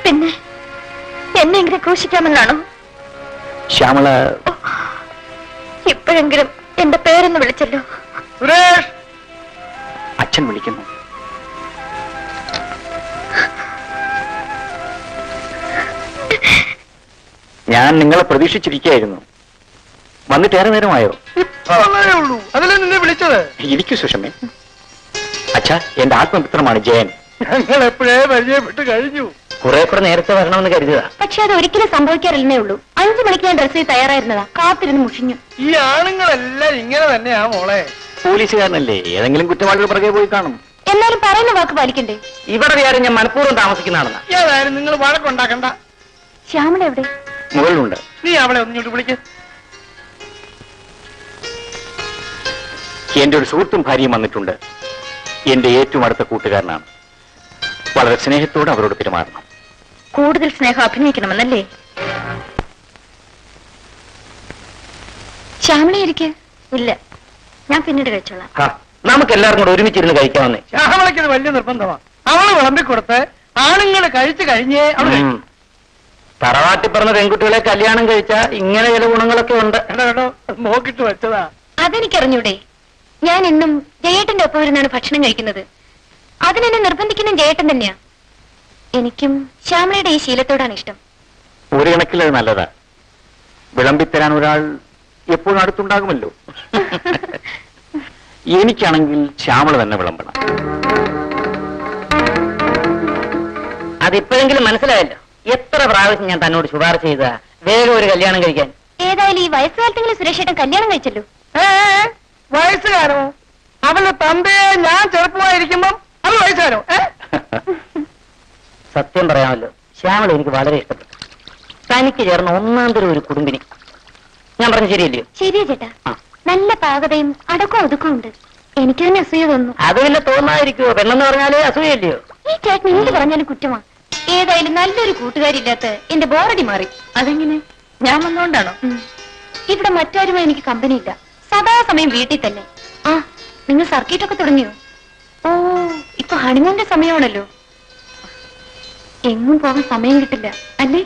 പിന്നെ എന്നെ ഇങ്ങനെ ക്രൂശിക്കാമെന്നാണോ? ശ്യാമള, ഇപ്പോഴെങ്കിലും എന്റെ പേരൊന്ന് വിളിച്ചല്ലോ. സുരേഷ്, അച്ഛൻ വിളിക്കുന്നു. ഞാൻ നിങ്ങളെ പ്രതീക്ഷിച്ചിരിക്കുകയായിരുന്നു. വന്നിട്ട് ഏറെ നേരമായോ? ഇത്രേ ഉള്ളൂ. അതല്ലേ നിന്നെ വിളിച്ചത്? ഇരിക്കൂ സുഷമേ. അച്ഛാ, എന്റെ ആത്മമിത്രമാണ് ജയൻ. ഞങ്ങൾ എപ്പോഴേ പരിചയപ്പെട്ട് കഴിഞ്ഞു. കുറെ കൂടെ നേരത്തെ വരണമെന്ന് കരുതുക. പക്ഷെ അത് ഒരിക്കലും സംഭവിക്കാറില്ലേ ഉള്ളൂ. 5 മണിക്ക് ഞാൻ ഡ്രസ് ചെയ്ത് തയ്യാറായിരുന്നതാ, കാത്തിരുന്ന് മുഷിഞ്ഞു. ഈ ആണുങ്ങളെല്ലാം ഇങ്ങനെ തന്നെയാ മോളെ. പോലീസുകാരനല്ലേ, ഏതെങ്കിലും കുറ്റവാളികൾ പുറകെ പോയി കാണും. എന്നാലും പറയുന്ന വാക്ക് പാലിക്കണ്ടേ? ഇവിടെ വിചാരം ഞാൻ മനഃപൂർവ്വം താമസിക്കുന്നതാണെന്നാ. ഏതായാലും നിങ്ങൾ വഴക്കുണ്ടാക്കണ്ട. ശ്യാമള എവിടെ? മുകളിലുണ്ട്. നീ അവളെ ഒന്നിങ്ങോട്ട് വിളിക്ക്. എന്റെ ഒരു സുഹൃത്തും ഭാര്യയും വന്നിട്ടുണ്ട്. എന്റെ ഏറ്റവും അടുത്ത കൂട്ടുകാരനാണ്. വളരെ സ്നേഹത്തോടെ അവരോട് പെരുമാറണം. കൂടുതൽ സ്നേഹം അഭിനയിക്കണമെന്നല്ലേ? ശ്യാമള ഇരിക്കെ. ഇല്ല, ഞാൻ പിന്നീട് കഴിച്ചോളാം. നമുക്ക് എല്ലാവർക്കും കൂടെ ഒരുമിച്ചിരുന്ന് കഴിക്കാമെന്നേ. ശ്യാമളയ്ക്ക് ഇത് വലിയ നിർബന്ധമാണ്. അവള് വിളമ്പിക്കൊടുത്ത് ആണുങ്ങൾ കഴിച്ചു കഴിഞ്ഞേ അവള് കഴിക്കും. തറവാട്ടി പറഞ്ഞ പെൺകുട്ടികളെ കല്യാണം കഴിച്ചാ ഇങ്ങനെ ചില ഗുണങ്ങളൊക്കെ ഉണ്ട്. കേട്ടോ നോക്കിട്ട് വെച്ചതാ. അതെനിക്കറിഞ്ഞൂടെ? ഞാൻ എന്നും ജയേട്ടന്റെ ഒപ്പം ഇരുന്നാണ് ഭക്ഷണം കഴിക്കുന്നത്. അതിനെന്നെ നിർബന്ധിക്കുന്ന ജയേട്ടൻ തന്നെയാ. എനിക്കും ശ്യാമളയുടെ ഈ ശീലത്തോടാണ് ഇഷ്ടം. ഒരു കണക്കിൽ അത് നല്ലതാ. വിളമ്പിത്തരാൻ ഒരാൾ എപ്പോഴും അടുത്തുണ്ടാകുമല്ലോ. എനിക്കാണെങ്കിൽ ശ്യാമള തന്നെ വിളമ്പണം. അതിപ്പോഴെങ്കിലും മനസ്സിലായല്ലോ. എത്ര പ്രാവശ്യം ഞാൻ തന്നോട് ശുപാർശ ചെയ്താ വേഗം ഒരു കല്യാണം കഴിക്കാൻ. ഏതായാലും ഈ വയസ്സുകാലത്തെങ്കിലും സുരേഷേട്ടൻ കല്യാണം കഴിച്ചല്ലോ. വയസ്സുകാരോ? അവളുടെ തന്തയെ ഞാൻ ചെറുപ്പമായിരിക്കുമ്പം അത് വയസ്സുകാരോ? സത്യം പറയാമല്ലോ, ശ്യാമള എനിക്ക് വളരെ ഇഷ്ടപ്പെട്ടു. തനിക്ക് ചേർന്ന ഒന്നാം തരം ഒരു കുടുംബിനി. ഞാൻ പറഞ്ഞു ശരിയല്ലയോ? ശരിയാ ചേട്ടാ. നല്ല പാകതയും അടക്കവും ഒതുക്കവും ഉണ്ട്. എനിക്ക് തന്നെ അസൂയ തോന്നുന്നു. അത് പിന്നെ തോന്നാതിരിക്കുവോ? പെണ്ണെന്ന് പറഞ്ഞാലേ അസൂയല്ലയോ? ഈ ചേട്ടൻ എന്ത് പറഞ്ഞാലും കുറ്റമാ. ഏതായാലും നല്ലൊരു കൂട്ടുകാരില്ലാത്ത എന്റെ ബോറടി മാറി. അതെങ്ങനെ? ഞാൻ വന്നുകൊണ്ടാണോ? ഇവിടെ മറ്റാരുമായി എനിക്ക് കമ്പനി ഇല്ല. സദാസമയം വീട്ടിൽ തന്നെ. ആ, നിങ്ങൾ സർക്കിട്ടൊക്കെ തുടങ്ങിയോ? ഓ, ഇപ്പൊ ഹണിമൂന്റെ സമയമാണല്ലോ. എങ്ങും പോകാൻ സമയം കിട്ടില്ല അല്ലേ?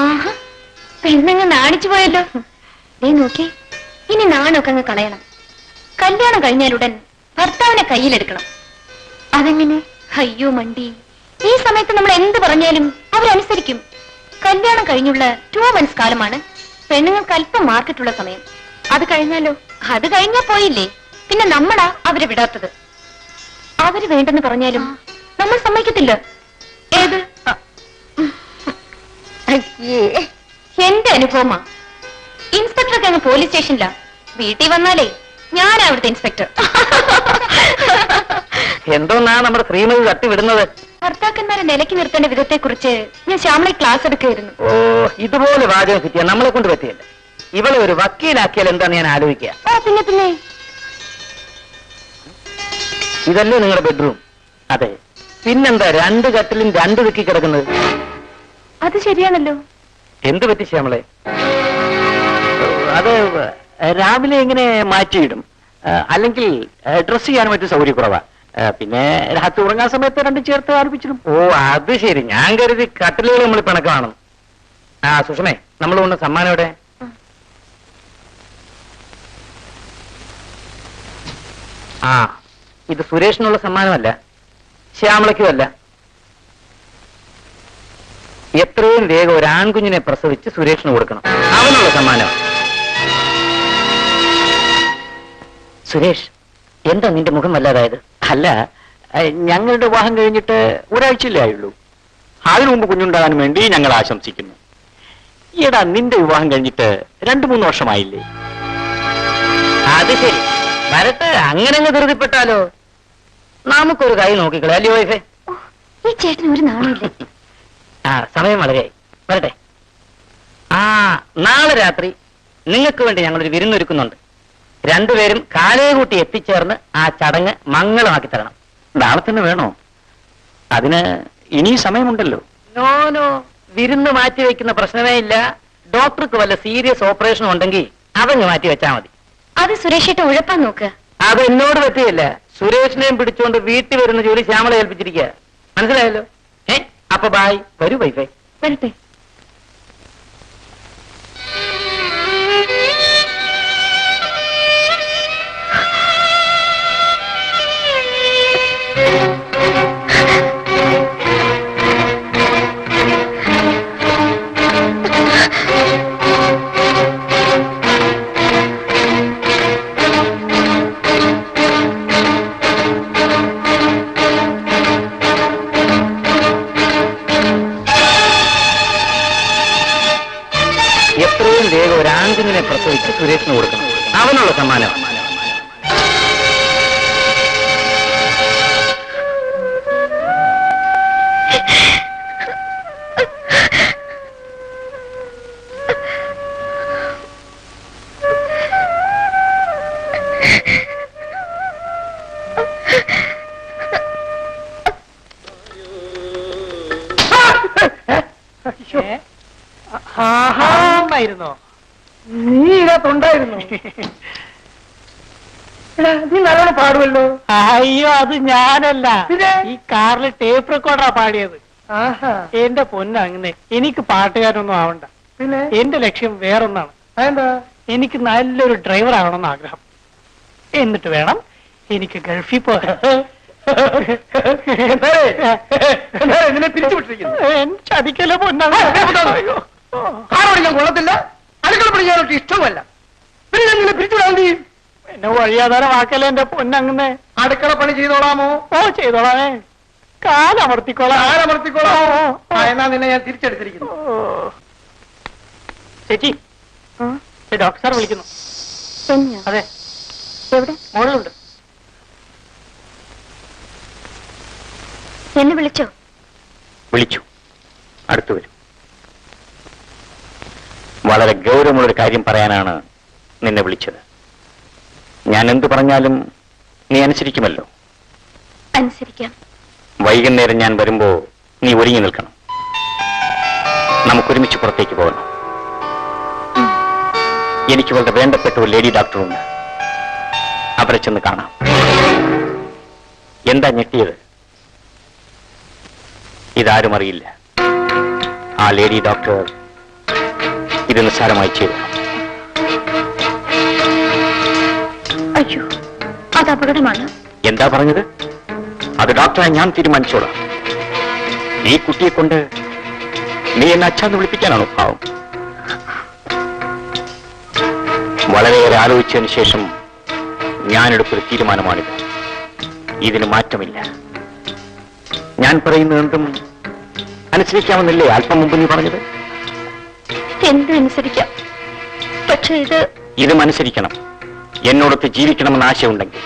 ആഹാ, പെണ്ണങ്ങ് നാണിച്ചു പോയല്ലോ. ദേ നോക്കി, ഇനി നാണൊക്കെ അങ്ങ് കളയണം. കല്യാണം കഴിഞ്ഞാലുടൻ ഭർത്താവിനെ കയ്യിലെടുക്കണം. അതെങ്ങനെ? അയ്യോ മണ്ടി, ഈ സമയത്ത് നമ്മൾ എന്ത് പറഞ്ഞാലും അവരനുസരിക്കും. കല്യാണം കഴിഞ്ഞുള്ള 2 months കാലമാണ് പെണ്ണുങ്ങൾക്ക് അല്പം മാർക്കറ്റുള്ള സമയം. അത് കഴിഞ്ഞാലോ? അത് കഴിഞ്ഞാ പോയില്ലേ, പിന്നെ നമ്മളാ അവരെ വിടാത്തത്. അവര് വേണ്ടെന്ന് പറഞ്ഞാലും നമ്മൾ സമ്മതിക്കത്തില്ല. ഏത്? എന്റെ അനുഭവമാ. ഇൻസ്പെക്ടറൊക്കെ അങ്ങ് പോലീസ് സ്റ്റേഷനിലാ. വീട്ടിൽ വന്നാലേ ഞാനാ അവിടുത്തെ ഇൻസ്പെക്ടർ. എന്തോന്നാ നമ്മുടെ ശ്രീമതി തട്ടിവിടുന്നത്? ഭർത്താക്കന്മാരെ നിലയ്ക്ക് നിർത്തേണ്ട വിധത്തെ കുറിച്ച് ഞാൻ ശ്യാമളെ ക്ലാസ് എടുക്കുകയായിരുന്നു. ഓ, ഇതുപോലെ വാചകം കിട്ടിയാ നമ്മളെ കൊണ്ട് പറ്റിയല്ല. ഇവളെ ഒരു വക്കീലാക്കിയാൽ എന്താന്ന് ഞാൻ ആലോചിക്കുക. ഓ പിന്നെ ഇതല്ലേ നിങ്ങളുടെ ബെഡ്റൂം? അതെ. പിന്നെന്താ 2 കട്ടിലും 2 ദിക്കി കിടക്കുന്നത്? അത് ശരിയാണല്ലോ. എന്ത് പറ്റി ശ്യാമളെ? അത് രാവിലെ ഇങ്ങനെ മാറ്റിയിടും, അല്ലെങ്കിൽ ഡ്രസ് ചെയ്യാൻ പറ്റും സൗകര്യക്കുറവാ. പിന്നെ രാത്രി ഉറങ്ങാൻ സമയത്ത് 2 ചേർത്ത് ആരംഭിച്ചിടും. ഓ, അത് ശരി. ഞാൻ കരുതി കട്ടിലുകൾ നമ്മൾ പിണക്കാണ്. ആ സുഷമേ, നമ്മൾ കൊണ്ട് സമ്മാനം എവിടെ? ആ, ഇത് സുരേഷിനുള്ള സമ്മാനമല്ല, ശ്യാമളയ്ക്കും അല്ല. എത്രയും വേഗം ഒരു ആൺകുഞ്ഞിനെ പ്രസവിച്ച് സുരേഷിന് കൊടുക്കണം. അവനുള്ള സമ്മാനം. സുരേഷ്, എന്താ നിന്റെ മുഖം വല്ലാതായത്? അല്ല, ഞങ്ങളുടെ വിവാഹം കഴിഞ്ഞിട്ട് ഒരാഴ്ചയിലേ ആയുള്ളൂ. അതിനു മുമ്പ് കുഞ്ഞുണ്ടാകാൻ വേണ്ടി ഞങ്ങൾ ആശംസിക്കുന്നു. ഈടാ, നിന്റെ വിവാഹം കഴിഞ്ഞിട്ട് 2-3 വർഷമായില്ലേ? അത് ശരി, വരട്ടെ. അങ്ങനെ അങ്ങ് ധൃതിപ്പെട്ടാലോ? നമുക്കൊരു കൈ നോക്കിക്കളെ, അല്ലയോ വൈഫേ? ഈ ചേട്ടന് ഒരു നാണമില്ലേ? ആ, സമയം വളരെയായി. വരട്ടെ. ആ, നാളെ രാത്രി നിങ്ങൾക്ക് വേണ്ടി ഞങ്ങളൊരു വിരുന്നൊരുക്കുന്നുണ്ട്. 2 പേരും കാലേ കൂട്ടി എത്തിച്ചേർന്ന് ആ ചടങ്ങ് മംഗളമാക്കി തരണം. നാളെ തന്നെ വേണോ? അതിന് ഇനി സമയമുണ്ടല്ലോ. നോ, വിരുന്ന് മാറ്റി വെക്കുന്ന പ്രശ്നമേ ഇല്ല. ഡോക്ടർക്ക് വല്ല സീരിയസ് ഓപ്പറേഷൻ ഉണ്ടെങ്കിൽ അതങ്ങ് മാറ്റി വെച്ചാ മതി. അത് സുരേഷേട്ട ഉഴപ്പാൻ നോക്കുക. അത് എന്നോട് പറ്റിയില്ല. സുരേഷിനെയും പിടിച്ചുകൊണ്ട് വീട്ടിൽ വരുന്ന ജോലി ശ്യാമള ഏൽപ്പിച്ചിരിക്കുക. മനസ്സിലായല്ലോ? അപ്പൊ ബായ്. വരൂ വൈഫൈ. വരട്ടെ. സുരേഷിന് കൊടുക്കണം. അവനുള്ള സമ്മാനം. ആഹായിരുന്നോ? നീ ഇതിനകത്തുണ്ടായിരുന്നു. എടാ, നീ നല്ലോണം പാടുമല്ലോ. അയ്യോ, അത് ഞാനല്ല. പിന്നെ? ഈ കാറിൽ ടേപ്പ് റെക്കോർഡറാ പാടിയത്. ആഹാ. എന്റെ പൊന്നങ്ങനെ എനിക്ക് പാട്ടുകാരൊന്നും ആവണ്ട. പിന്നെ എന്റെ ലക്ഷ്യം വേറൊന്നാണ്. അതെന്താ? എനിക്ക് നല്ലൊരു ഡ്രൈവർ ആവണമെന്ന് ആഗ്രഹം. എന്നിട്ട് വേണം എനിക്ക് ഗൾഫിൽ പോകാൻ. നിന്നെ തിരിച്ചു വിട്ടിരിക്കുന്നു. ചതിക്കല പൊന്നാണ്. കാർ ഓടിക്കാൻ കൊള്ളത്തില്ല, അടുക്കള പഠിക്കാനൊക്കെ ഇഷ്ടമല്ല. പിന്നെ ഞാൻ നിന്നെ പിരിച്ചുവിടാൻ എന്ത് ചെയ്യും? എന്നെ വഴിയാധാരം ആക്കല്ലേ എന്റെ പൊന്നങ്ങനെ. അടുക്കള പണി ചെയ്തോളാമോ? ഓ, ചെയ്തോളാമേ. കാലമർത്തിക്കോളാം. ആരമർത്തിക്കോളാമോ? എന്നാ നിന്നെ ഞാൻ തിരിച്ചെടുത്തിരിക്കുന്നു. ചേച്ചി, ഡോക്ടർ സാർ വിളിക്കുന്നു. എന്നെയോ? അതെ, എവിടെ? മോളിലുണ്ട്. എന്നെ വിളിച്ചോ? വിളിച്ചു. അടുത്തു വരും. വളരെ ഗൗരവമുള്ളൊരു കാര്യം പറയാനാണ് നിന്നെ വിളിച്ചത്. ഞാൻ എന്തു പറഞ്ഞാലും നീ അനുസരിക്കുമല്ലോ? അനുസരിക്കാം. വൈകുന്നേരം ഞാൻ വരുമ്പോ നീ ഒരുങ്ങി നിൽക്കണം. നമുക്കൊരുമിച്ച് പുറത്തേക്ക് പോകണം. എനിക്ക് വളരെ വേണ്ടപ്പെട്ട ഒരു ലേഡി ഡോക്ടറുണ്ട്. അവരെ ചെന്ന് കാണാം. എന്താ ഞെട്ടിയത്? ഇതാരും അറിയില്ല. ആ ലേഡി ഡോക്ടർ ഇത് നിസ്സാരമായി ചെയ്തു. അയ്യോ, അത് അപകടമാണ്. എന്താ പറഞ്ഞത്? അത് ഡോക്ടറെ ഞാൻ തീരുമാനിച്ചോളാം. ഈ കുട്ടിയെ കൊണ്ട് നീ എന്നെ അച്ഛാന്ന് വിളിപ്പിക്കാനാണോ പാവം? വളരെയേറെ ആലോചിച്ചതിന് ശേഷം ഞാനെടുത്തൊരു തീരുമാനമാണിത്. ഇതിന് മാറ്റമില്ല. ഞാൻ പറയുന്നത് എന്തും അനുസരിക്കാമെന്നല്ലേ അല്പം മുമ്പ് നീ പറഞ്ഞത്? എന്തും അനുസരിക്കാം. പക്ഷെ ഇതും അനുസരിക്കണം. എന്നോടൊത്ത് ജീവിക്കണമെന്ന് ആശയമുണ്ടെങ്കിൽ.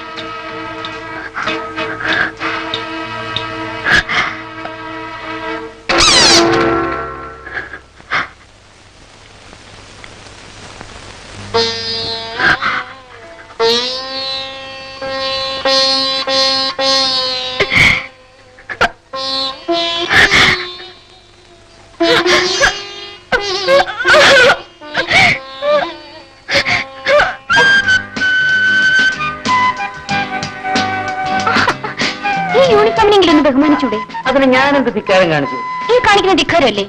ഈ യൂണിഫോമിനെങ്കിലും ഒന്ന് ബഹുമാനിച്ചൂടെ? അതിന് ഞാനെന്ത് ധിക്കാരം കാണിച്ചു? ഈ കാണിക്കുന്ന ധിക്കാരല്ലേ?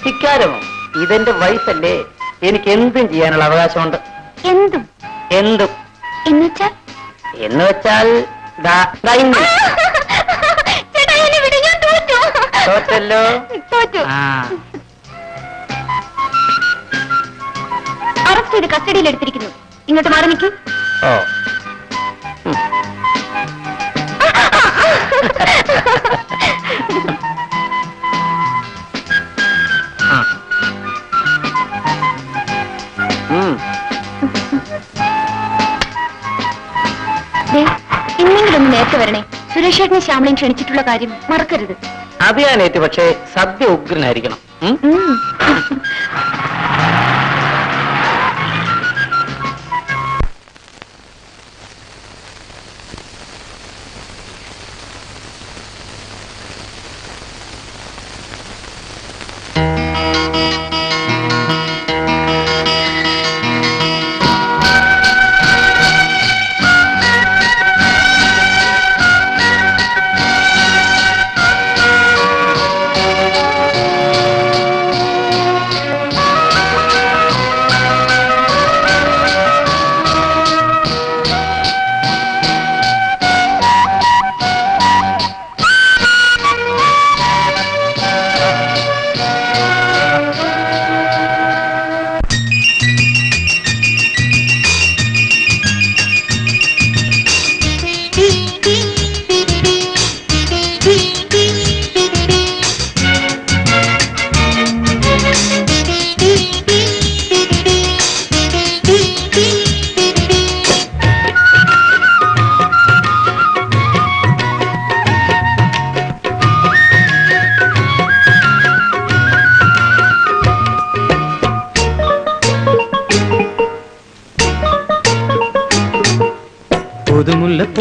ധിക്കാരമോ? ഇതെന്റെ വയസ്സല്ലേ. എനിക്ക് എന്തും ചെയ്യാനുള്ള അവകാശമുണ്ട്. എന്തും? എന്തും എന്നുവെച്ചാൽ? എന്ന് വെച്ചാൽ ചേട്ടാ, എന്നെ വിട്, ഞാൻ തോറ്റു. തോറ്റല്ലോ. തോറ്റു. അറസ്റ്റ് ചെയ്ത് കസ്റ്റഡിയിൽ എടുത്തിരിക്കുന്നു. ഇങ്ങോട്ട് മാറി നിൽക്കൂ. ഓ, ഇന്നെങ്കിലും ഒന്ന് നേരത്തെ വരണേ. സുരേഷ് ചേട്ടനെ ശ്യാമളയും ക്ഷണിച്ചിട്ടുള്ള കാര്യം മറക്കരുത്. അത് ഞാനേറ്റു. പക്ഷേ സദ്യ ഉഗ്രനായിരിക്കണം.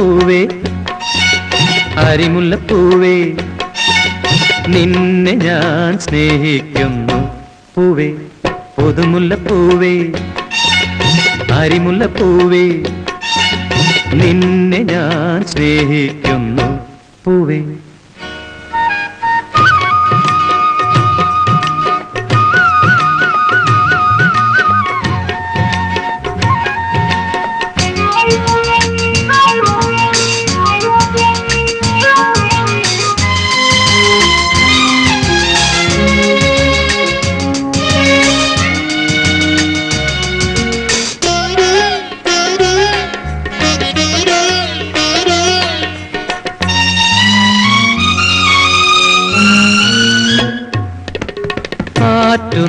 പുതുമുല്ലപ്പൂവേ അരിമുല്ലപ്പൂവേ നിന്നെ ഞാൻ സ്നേഹിക്കുന്നു പൂവേ പുതുമുല്ലപ്പൂവേ അരിമുല്ലപ്പൂവേ നിന്നെ ഞാൻ സ്നേഹിക്കുന്നു പൂവേ.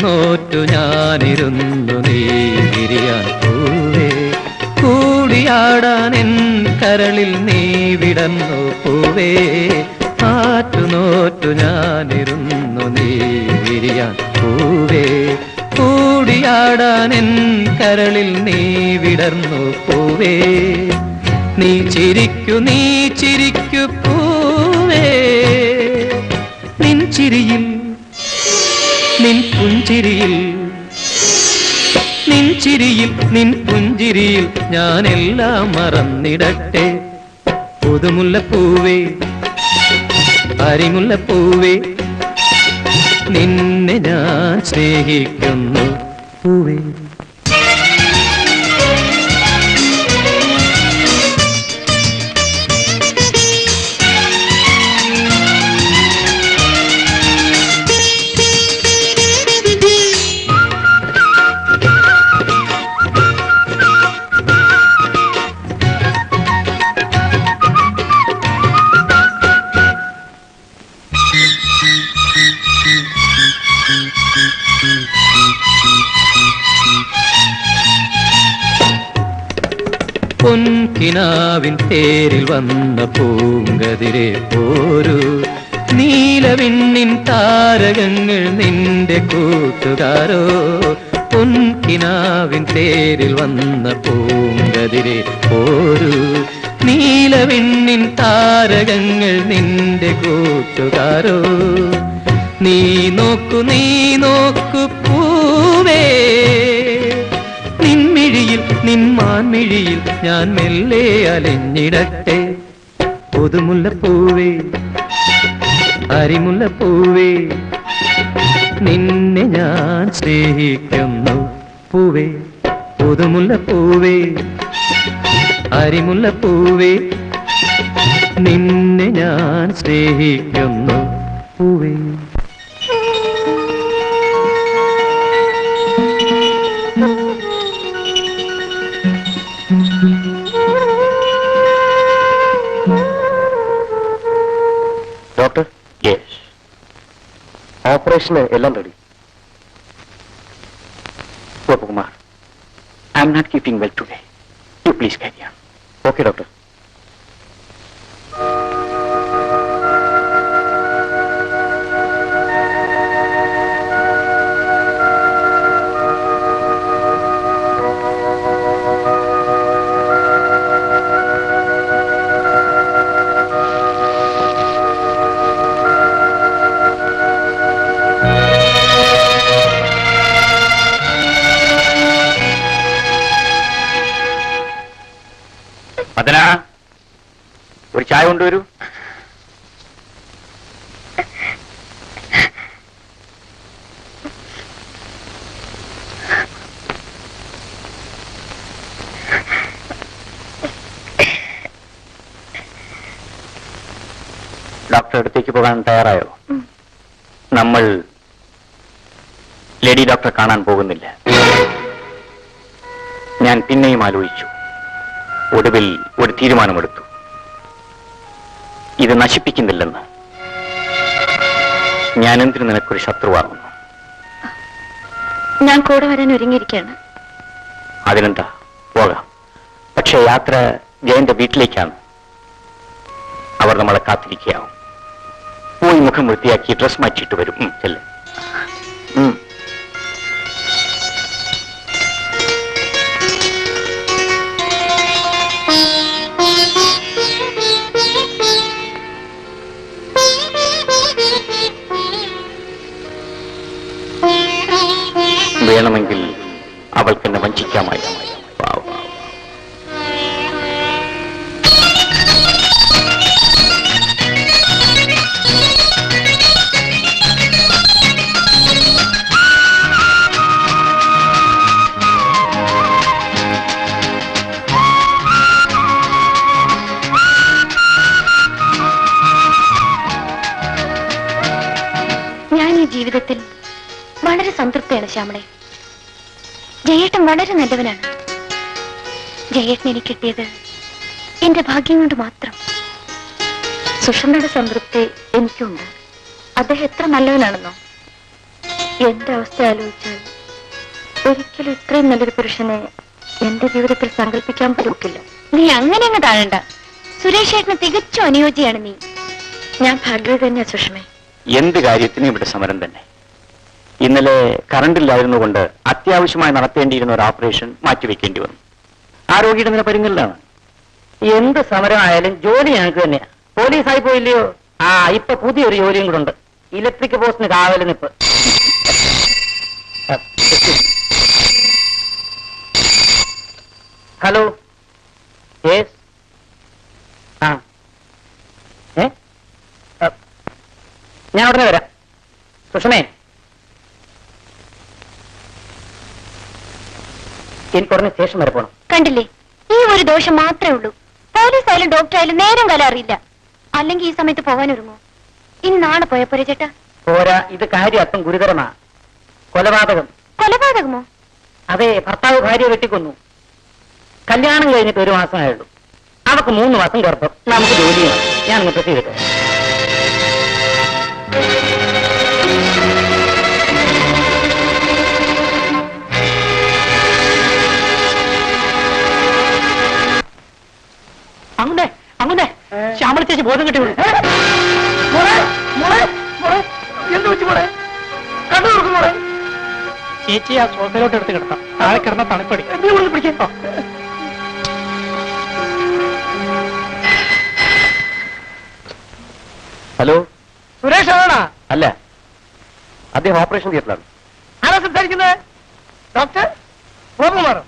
നോറ്റു ഞാനിരുന്നു നീ വിരിയാൻ പൂവേ കൂടിയാടാൻ എൻ കരളിൽ നീ വിടന്നു പൂവേ നോറ്റു ഞാനിരുന്നു നീ വിരിയാൻ പൂവേ കൂടിയാടാൻ എൻ കരളിൽ നീ വിടർന്നു പൂവേ നീ ചിരിക്കു പൂവേ നിൻ ചിരിയിൽ നിൻ പുഞ്ചിരിയിൽ നിൻ പുഞ്ചിരിയിൽ ഞാനെല്ലാം മറന്നിടട്ടെ പുതുമുല്ലപ്പൂവേ അരിമുല്ലപ്പൂവേ നിന്നെ ഞാൻ സ്നേഹിക്കുന്നു പൂവേ. പൊൻകിനാവിൻ തേരിൽ വന്ന പൂങ്കതിരെ പോരൂ നീലവിണ്ണിൻ താരകങ്ങൾ നിന്റെ കൂട്ടുകാരോ പൊൻകിനാവിൻ തേരിൽ വന്ന പൂങ്കതിരെ പോരൂ നീലവിണ്ണിൻ താരകങ്ങൾ നിന്റെ കൂട്ടുകാരോ നീ നോക്കു പൂവേ നിൻമാൻമിഴിയിൽ ഞാൻ മെല്ലെ അലഞ്ഞിടട്ടെ പുതുമുല്ലപ്പൂവേ അരിമുല്ലപ്പൂവേ നിന്നെ ഞാൻ സ്നേഹിക്കുന്നു പൂവേ പുതുമുല്ലപ്പൂവേ അരിമുല്ലപ്പൂവേ നിന്നെ ഞാൻ സ്നേഹിക്കുന്നു പൂവേ. ഡോക്ടർ, യെസ്, ഓപ്പറേഷന് എല്ലാം ready. Gopakumar, I'm not keeping well today. You please carry on. Okay doctor. Madana, ഒരു ചായ കൊണ്ടുവരൂ. ഡോക്ടർ അടുത്തേക്ക് പോകാൻ തയ്യാറായോ? നമ്മൾ ലേഡി ഡോക്ടറെ കാണാൻ പോകുന്നില്ല. ഞാൻ പിന്നെയും ആലോചിച്ചു. ഒടുവിൽ ഒരു തീരുമാനമെടുത്തു. ഇത് നശിപ്പിക്കുന്നില്ലെന്ന്. ഞാൻ എന്തിനു നിനക്കൊരു ശത്രുവാകുന്നു? ഞാൻ കൂടെ വരാൻ ഒരുങ്ങിയിരിക്കുകയാണ്. അതിനെന്താ, പോകാം. പക്ഷേ യാത്ര ജയന്റെ വീട്ടിലേക്കാണ്. അവർ നമ്മളെ കാത്തിരിക്കുകയാവും. പോയി മുഖം വൃത്തിയാക്കി ഡ്രസ് മാറ്റിയിട്ട് വരും. ചെല്ല്. വേണമെങ്കിൽ അവൾക്കെന്നെ വഞ്ചിക്കാമായിരുന്നു. പാവം. ഞാൻ ഈ ജീവിതത്തിൽ വളരെ സംതൃപ്തിയാണ് ശ്യാമളെ. ജയേട്ടൻ വളരെ നല്ലവനാണ്. ജയേട്ടൻ എനിക്ക് കിട്ടിയത് എന്റെ ഭാഗ്യം കൊണ്ട് മാത്രം. സുഷമയുടെ സംതൃപ്തി എനിക്കുണ്ട്. അദ്ദേഹം എത്ര നല്ലവനാണെന്നോ. എന്റെ അവസ്ഥ ആലോചിച്ചാൽ ഒരിക്കലും ഇത്രയും നല്ലൊരു പുരുഷനെ എന്റെ ജീവിതത്തിൽ സങ്കല്പിക്കാൻ പറ്റില്ല. നീ അങ്ങനെ അങ്ങ് താഴണ്ട. സുരേഷ് ഏട്ടന് തികച്ചും അനുയോജ്യമാണ് നീ. ഞാൻ ഭാഗ്യവതി തന്നെയാ സുഷമേ. എന്ത് കാര്യത്തിനും ഇവിടെ സമരം തന്നെ. ഇന്നലെ കറണ്ടില്ലായിരുന്നുകൊണ്ട് അത്യാവശ്യമായി നടത്തേണ്ടിയിരുന്ന ഒരു ഓപ്പറേഷൻ മാറ്റിവെക്കേണ്ടി വന്നു. ആരോഗ്യയുടെ നില പരിങ്ങലിലാണ്. എന്ത് സമരമായാലും ജോലി ഞങ്ങൾക്ക് തന്നെയാ. പോലീസായി പോയില്ലയോ? ഇപ്പൊ പുതിയൊരു ജോലിയും കൂടെ ഉണ്ട്. ഇലക്ട്രിക് പോസ്റ്റിന് കാവല് നിപ്പ്. Hello, yes. ഞാൻ ഉടനെ വരാം. സുഷമേ, എനിക്ക് ഉടനെ സ്റ്റേഷൻ വരെ പോകണം. കണ്ടില്ലേ, ഈ ഒരു ദോഷം മാത്രമേ ഉള്ളൂ. പോലീസ് ആയാലും ഡോക്ടർ ആയാലും നേരം കാലം അറിയില്ല. അല്ലെങ്കിൽ ഈ സമയത്ത് പോകാനൊരുങ്ങോ? ഇനി നാളെ പോയപ്പോരെ ചേട്ടാ? പോരാ, ഇത് കാര്യം അല്പം ഗുരുതരമാ. കൊലപാതകം. കൊലപാതകമോ? അതെ, ഭർത്താവ് ഭാര്യയെ വെട്ടിക്കൊന്നു. കല്യാണം കഴിഞ്ഞിട്ട് 1 മാസമായുള്ളൂ. അവർക്ക് 3 മാസം ഗർഭം. നമുക്ക് ജോലി ചെയ്യണം. ഞാൻ അങ്ങ് ചെയ്തിട്ട്. അങ്ങനെ ശ്യാമള ചേച്ചി ബോധം കിട്ടി. ചേച്ചി ആ സോഫയിലോട്ട് എടുത്ത് കിടത്താം. താഴെ കിടന്ന തണുപ്പടി. ഹലോ, സുരേഷ് ആണോ? അല്ല, അദ്ദേഹം ഓപ്പറേഷൻ തിയേറ്ററിലാണ്. ആരാ സംസാരിക്കുന്നത്? ഡോക്ടർ ഗോപകുമാറോ?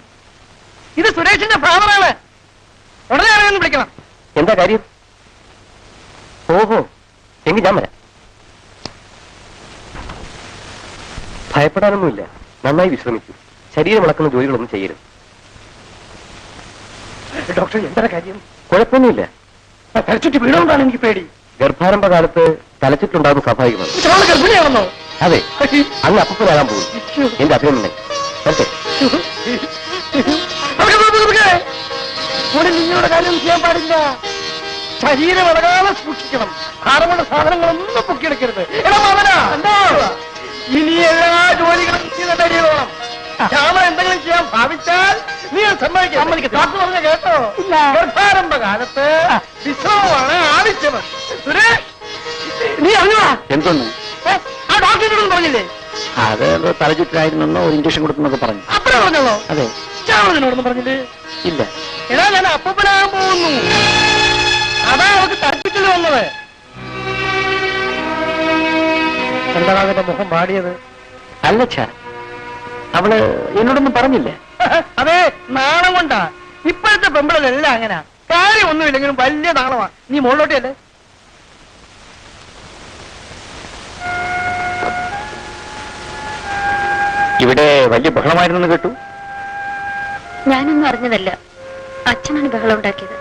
ഇത് സുരേഷിന്റെ ഫാദറാണ്. ഉടനെ ആരെയൊന്ന് വിളിക്കണം. എന്താ കാര്യം? ഓഹോ, എങ്കിൽ ഞാൻ വരാം. ഭയപ്പെടാനൊന്നുമില്ല. നന്നായി വിശ്രമിക്കൂ. ശരീരം ഇളക്കുന്ന ജോലികളൊന്നും ചെയ്യരുത്. ഡോക്ടർ എന്താ കാര്യം? കുഴപ്പമൊന്നുമില്ല. തലച്ചുറ്റി വീണുകൊണ്ടാണ് എനിക്ക് പേടി. ഗർഭാരംഭ കാലത്ത് തലച്ചുറ്റുണ്ടാകുന്ന സ്വാഭാവികമാണ്. ഗർഭിണിയാണെന്നോ? അതെ, അങ്ങ് അപ്പനാകാൻ പോകും. എന്റെ അഭിനന്ദനം. വരട്ടെ. നിങ്ങളുടെ കാര്യം ചെയ്യാൻ പാടില്ല. ശരീരം ഇളകാതെ സൂക്ഷിക്കണം. ഭാരമുള്ള സാധനങ്ങളൊന്നും പൊക്കിയെടുക്കരുത്. ഇനി എല്ലാ ജോലികളും ചെയ്യണം. ശ്യാമ എന്തെങ്കിലും ചെയ്യാൻ ഭാവിച്ചാൽ നീ സമ്മതിക്കും. ഡോക്ടർ പറഞ്ഞ കേട്ടോ? ഗർഭാരംഭ കാലത്ത് വിശ്രമമാണ് ആവശ്യം. സുരേഷ്, നീ അറിഞ്ഞോ? എന്തോന്നു? ആ ഡോക്ടറിനോടും പറഞ്ഞില്ലേ? അത് തലചുറ്റിലായിരുന്നോ ഒരു ഇഞ്ചക്ഷൻ കൊടുത്തെന്നൊക്കെ പറഞ്ഞു. അപ്പഴേ പറഞ്ഞോളൂ. അതെ. ശ്യാമളതിനോടൊന്നും പറഞ്ഞില്ലേ? ഇല്ല. എടാ, ഞാൻ അപ്പനാകാൻ പോകുന്നു. അതാ അവർക്ക് തർപ്പിച്ചിട്ട് വന്നത്. എന്താണ് അവന്റെ മുഖം പാടിയത്? അല്ലച്ചാ, അവള് എന്നോടൊന്നും പറഞ്ഞില്ല. അതെ, നാണം കൊണ്ടാ. ഇപ്പോഴത്തെ പെമ്പിളെല്ലാം അങ്ങനെ. കാര്യമൊന്നുമില്ലെങ്കിലും വലിയ നാളമാ. നീ മുകളിലോട്ടല്ലേ? ഇവിടെ വലിയ ബഹളമായിരുന്നെന്ന് കേട്ടു. ഞാനൊന്നും അറിഞ്ഞതല്ല. അച്ഛനാണ് ബഹളം ഉണ്ടാക്കിയത്.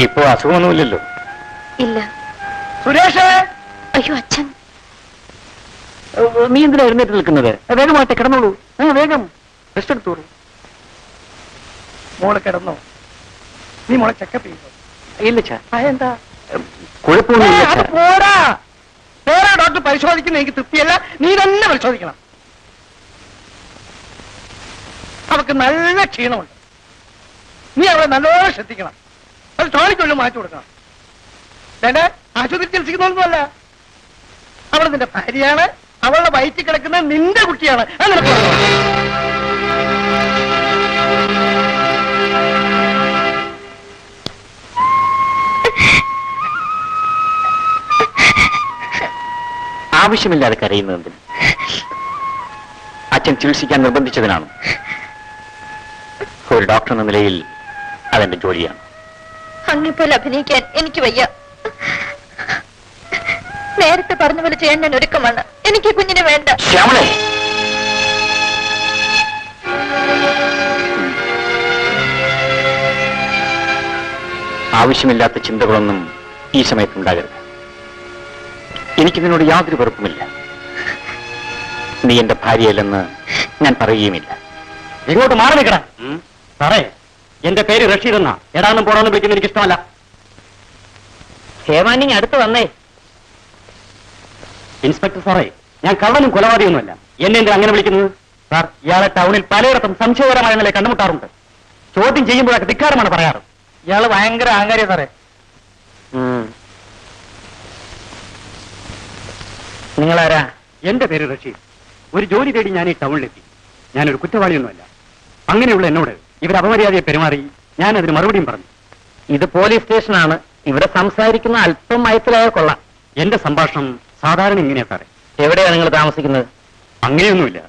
ഇപ്പോ അസുഖമൊന്നുമില്ലല്ലോ? ഇല്ല. സുരേഷ്! അയ്യോ അച്ഛൻ, നീ എന്തിനാ എഴുന്നേറ്റ് നിൽക്കുന്നത്? വേഗമായിട്ട് കിടന്നോളൂ. വേഗം റെസ്റ്റ് എടുത്തോളൂ. മോള് കിടന്നോ? നീ മോളെ ചെക്കപ്പ് ചെയ്തോ? ഇല്ല ചാ. എന്താ കുഴപ്പമൊന്നുമില്ല. അത് പോരാ. വേറെ ഡോക്ടർ പരിശോധിക്കുന്ന എനിക്ക് തൃപ്തിയല്ല. നീ തന്നെ പരിശോധിക്കണം. അവർക്ക് നല്ല ക്ഷീണമുണ്ട്. നീ അവളെ നല്ലോണം ശ്രദ്ധിക്കണം. അത് ടോണിക്കൊള്ളും മാറ്റി കൊടുക്കണം. വേണ്ട, ആശുപത്രി ചികിത്സിക്കുന്നൊന്നുമല്ല. അവൾ നിന്റെ ഭാര്യയാണ്. അവളുടെ വയറ്റിൽ കിടക്കുന്ന നിന്റെ കുട്ടിയാണ്. അങ്ങനെ ആവശ്യമില്ലാതെ കരയുന്നതെന്തിന്? അച്ഛൻ ചികിത്സിക്കാൻ നിർബന്ധിച്ചതിനാണ്. ഒരു ഡോക്ടർ എന്ന നിലയിൽ അതെന്റെ ജോലിയാണ്. അങ്ങെപ്പോലെ അഭിനയിക്കാൻ എനിക്ക് വയ്യ. നേരത്തെ പറഞ്ഞ പോലെ ചെയ്യാൻ ഞാൻ ഒരുക്കമാണ്. എനിക്ക് കുഞ്ഞിനെ വേണ്ട. ശ്യാമളെ, ആവശ്യമില്ലാത്ത ചിന്തകളൊന്നും ഈ സമയത്തുണ്ടാകരുത്. എനിക്കിതിനോട് യാതൊരു വെറുപ്പുമില്ല. നീ എന്റെ ഭാര്യയല്ലെന്ന് ഞാൻ പറയുകയുമില്ല. ഇങ്ങോട്ട് മാറി നിൽക്കണം സാറേ. എന്റെ പേര് റഷീദ് എന്നാ. എടാന്നും പോടാന്നും വിളിക്കുന്ന എനിക്ക് ഇഷ്ടമല്ല. ഹേമാനിങ് അടുത്ത് വന്നേ. ഇൻസ്പെക്ടർ സാറേ, ഞാൻ കള്ളനും കൊലപാതകയൊന്നുമല്ല. എന്നെ എന്തിനാ അങ്ങനെ വിളിക്കുന്നത്? സാർ, ഇയാളെ ടൗണിൽ പലയിടത്തും സംശയകരമായ നിലയിൽ കണ്ടുമുട്ടാറുണ്ട്. ചോദ്യം ചെയ്യുമ്പോഴൊക്കെ ധിക്കാരമാണ് പറയാറ്. ഇയാള് ഭയങ്കര ആങ്കാരിയ സാറേ. നിങ്ങളാരാ? എന്റെ പേര് റഷീദ്. ഒരു ജോലി തേടി ഞാൻ ഈ ടൗണിലെത്തി. ഞാനൊരു കുറ്റവാളിയൊന്നുമല്ല. അങ്ങനെയുള്ള എന്നോട് ഇവർ അപമര്യാദയെ പെരുമാറി. ഞാൻ അതിന് മറുപടിയും പറഞ്ഞു. ഇത് പോലീസ് സ്റ്റേഷനാണ്. ഇവിടെ സംസാരിക്കുന്ന അല്പം മയത്തിലായ കൊള്ളാം. എന്റെ സംഭാഷണം സാധാരണ ഇങ്ങനെയാ സാറേ. എവിടെയാണ് നിങ്ങൾ താമസിക്കുന്നത്? അങ്ങനെയൊന്നുമില്ല.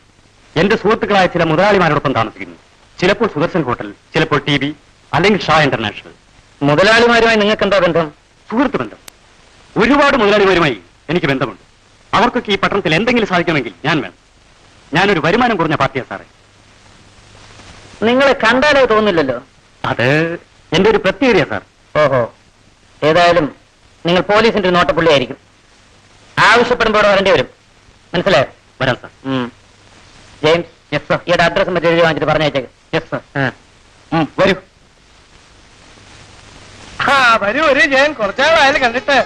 എന്റെ സുഹൃത്തുക്കളായ ചില മുതലാളിമാരോടൊപ്പം താമസിക്കുന്നു. ചിലപ്പോൾ സുദർശൻ ഹോട്ടൽ, ചിലപ്പോൾ TV, അല്ലെങ്കിൽ ഷാ ഇന്റർനാഷണൽ. മുതലാളിമാരുമായി നിങ്ങൾക്ക് എന്താ ബന്ധം? സുഹൃത്ത് ബന്ധം. ഒരുപാട് മുതലാളിമാരുമായി എനിക്ക് ബന്ധമുണ്ട്. അവർക്കൊക്കെ ഈ പട്ടണത്തിൽ എന്തെങ്കിലും സാധിക്കണമെങ്കിൽ ഞാൻ വേണം. ഞാനൊരു വരുമാനം കുറഞ്ഞ പാർട്ടിയാ സാറേ. നിങ്ങളെ കണ്ടാലേ തോന്നില്ലല്ലോ. അത് എന്റെ ഒരു പ്രത്യേകതയാ സാർ. ഓഹോ, ഏതായാലും നിങ്ങൾ പോലീസിന്റെ ഒരു നോട്ടപ്പുള്ളിയായിരിക്കും. ആവശ്യപ്പെടുമ്പോൾ വരേണ്ടി വരും. മനസ്സിലായോ? വരാം സാർ. James, yes sir. ഈയുടെ അഡ്രസ്സും മറ്റു എഴുതി വാങ്ങിച്ചിട്ട് പറഞ്ഞയച്ചേക്ക്. Yes sir. വരൂ. വരൂ വരൂ. ഞാൻ കുറച്ചാളായാലും കണ്ടിട്ട്.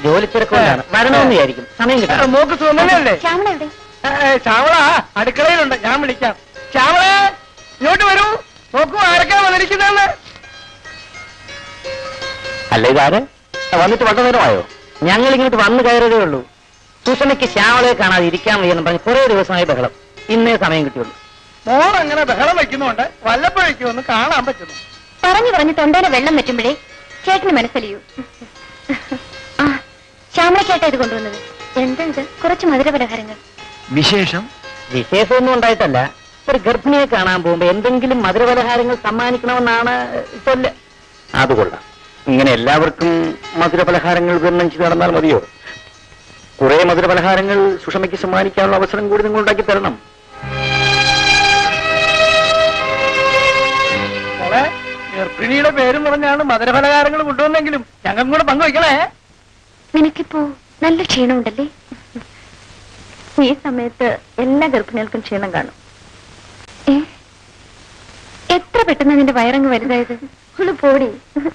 ജോലി തിരക്കുകൊണ്ടാണ്. വരണമെന്ന് വിചാരിക്കും. സമയം കിട്ടാം. മോക്ക് സുഖമല്ലേ? ശ്യാമള എവിടെ? ശ്യാമള അടുക്കളയിലുണ്ട്. ഞാൻ വിളിക്കാം. ശ്യാമള ഇങ്ങോട്ട് വരൂ. നോക്കൂ ആരൊക്കെ വന്നിരിക്കുന്നെന്ന്. അല്ല, ഇതാര് വന്നിട്ട് വളരെ നേരമായോ? ഞങ്ങൾ ഇങ്ങോട്ട് വന്നു കയറതേ ഉള്ളൂ. സുഷമയ്ക്ക് ശ്യാമളയെ കാണാതെ ഇരിക്കാൻ വയ്യെന്ന് പറഞ്ഞ് കുറെ ദിവസമായി ബഹളം. ഇന്നേ സമയം കിട്ടിയുള്ളൂ. മോൾ അങ്ങനെ ബഹളം വെക്കുന്നുണ്ട്. വല്ലപ്പോഴേക്കും ഒന്ന് കാണാൻ പറ്റുന്നു. പറഞ്ഞു പറഞ്ഞ് തൊണ്ടയിലെ വെള്ളം വെറ്റുമ്പോഴേ ചേട്ടന് മനസ്സിലിയൂ. ആ, ശ്യാമളക്കേട്ടാ ഇത് കൊണ്ടുവന്നത്. എന്താ ഇത്? കുറച്ച് മധുര പലഹാരങ്ങൾ. വിശേഷം? വിശേഷമൊന്നും ഉണ്ടായിട്ടല്ല. ഒരു ഗർഭിണിയെ കാണാൻ പോകുമ്പോ എന്തെങ്കിലും മധുരപലഹാരങ്ങൾ സമ്മാനിക്കണമെന്നാണ് ചൊല്ല്. അതുകൊള്ളാം. ഇങ്ങനെ എല്ലാവർക്കും മധുരപലഹാരങ്ങൾ വിതരണം ചെയ്ത് നടന്നാൽ മതിയോ? കുറെ മധുരപലഹാരങ്ങൾ സുഷമയ്ക്ക് സമ്മാനിക്കാനുള്ള അവസരം കൂടി നിങ്ങൾ ഉണ്ടാക്കി തരണം. മോളെ, ഗർഭിണിയുടെ പേരും പറഞ്ഞാണ് മധുരപലഹാരങ്ങൾ കൊണ്ടുവന്നെങ്കിലും ഞങ്ങളും കൂടെ പങ്കുവയ്ക്കണേ. നിനക്കിപ്പോ നല്ല ക്ഷീണമുണ്ടല്ലേ? ഈ സമയത്ത് എല്ലാ ഗർഭിണികൾക്കും ക്ഷീണം കാണും. എത്ര പെട്ടെന്ന് നിന്റെ വയറങ്ങ് വലുതായത്. ഒന്ന് പോടി.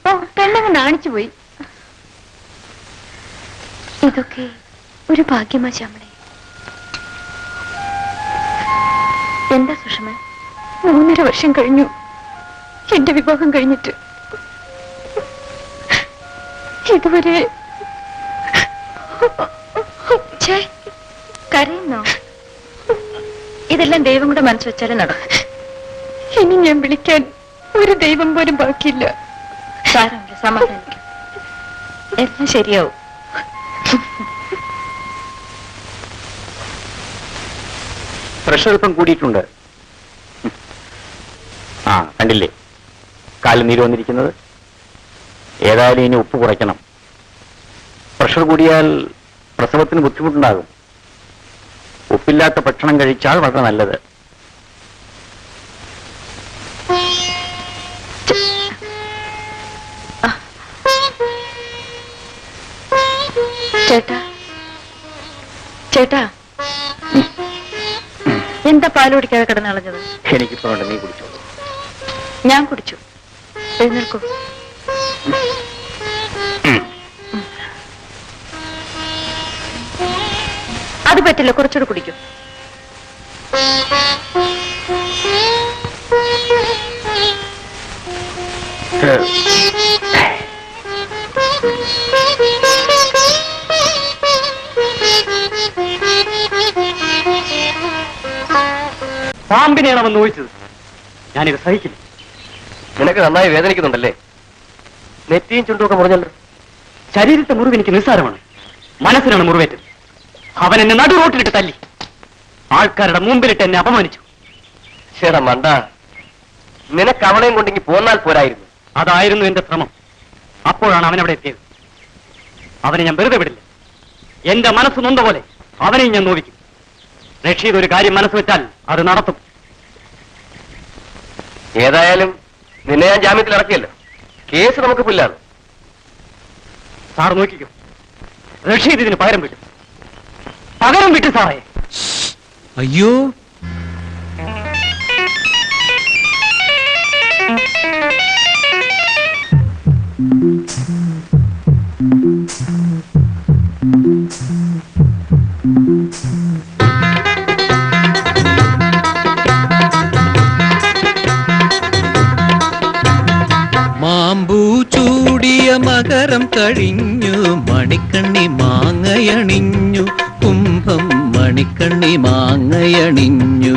ഓ, പെണ്ണങ്ങ് നാണിച്ചു പോയി. ഇതൊക്കെ ഒരു ഭാഗ്യമാ ശ്യാമളെ. എന്താ സുഷമ, 3.5 വർഷം കഴിഞ്ഞു എന്റെ വിവാഹം കഴിഞ്ഞിട്ട്. ഇതുവരെ കരയുന്നോ? ഇതെല്ലാം ദൈവം കൂടെ മനസ്സ് വെച്ചാലും നടക്കും. ഇനി ഞാൻ വിളിക്കാൻ ഒരു ദൈവം പോലും ബാക്കിയില്ല. സാരമില്ല, സമാധാനിക്കും. എല്ലാം ശരിയാവും. പ്രഷർ അല്പം കൂടിയിട്ടുണ്ട്. കണ്ടില്ലേ കാലിൽ നീര് വന്നിരിക്കുന്നത്? ഏതായാലും ഇനി ഉപ്പ് കുറയ്ക്കണം. പ്രഷർ കൂടിയാൽ പ്രസവത്തിന് ബുദ്ധിമുട്ടുണ്ടാകും. ഉപ്പില്ലാത്ത ഭക്ഷണം കഴിച്ചാൽ വളരെ നല്ലത്. ചേട്ടാ, ചേട്ടാ, എന്താ പാല് കുടിക്കാതെ കിടന്നളഞ്ഞത്? എനിക്കിപ്പോ നീ കുടിച്ചോളൂ. ഞാൻ കുടിച്ചു. എഴുന്നേൽക്കൂ. അത് പറ്റില്ല, കുറച്ചുകൂടെ കുടിക്കൂ. പാമ്പിനെയാണ് അവൻ നോയിച്ചത്. ഞാനിത് സഹിക്കില്ല. നിനക്ക് നന്നായി വേദനിക്കുന്നുണ്ടല്ലേ? നെറ്റിയും ചുണ്ടുമൊക്കെ മുറിഞ്ഞല്ലോ. ശരീരത്തെ മുറിവ് എനിക്ക് നിസ്സാരമാണ്. മനസ്സിനാണ് മുറിവേറ്റത്. അവൻ എന്നെ നടു റോട്ടിലിട്ട് തല്ലി. ആൾക്കാരുടെ മുമ്പിലിട്ട് എന്നെ അപമാനിച്ചു. ചേടാ മണ്ട, നിനക്ക് അവളെയും കൊണ്ടെങ്കിൽ പോന്നാൽ പോരായിരുന്നു. അതായിരുന്നു എന്റെ ശ്രമം. അപ്പോഴാണ് അവൻ അവിടെ എത്തിയത്. അവനെ ഞാൻ വെറുതെ വിടില്ല. എന്റെ മനസ്സ് നൊന്ന പോലെ അവനെയും ഞാൻ നോവിക്കും. റഷീദ് ഒരു കാര്യം മനസ്സ് വെച്ചാൽ അത് നടത്തും. ഏതായാലും നിന്നെ ഞാൻ ജാമ്യത്തിൽ ഇറക്കിയല്ലോ. കേസ് നമുക്ക് പുല്ലാണ്. സാർ നോക്കിക്കോ, റഷീദ് ഇതിന് പകരം വിട്ടു. പകരം വിട്ടു സാറേ. അയ്യോ, മാമ്പൂ ചൂടിയ മകരം കഴിഞ്ഞു, മണിക്കണ്ണി മാങ്ങയണിഞ്ഞു, കുംഭം മണിക്കണ്ണി മാങ്ങയണിഞ്ഞു.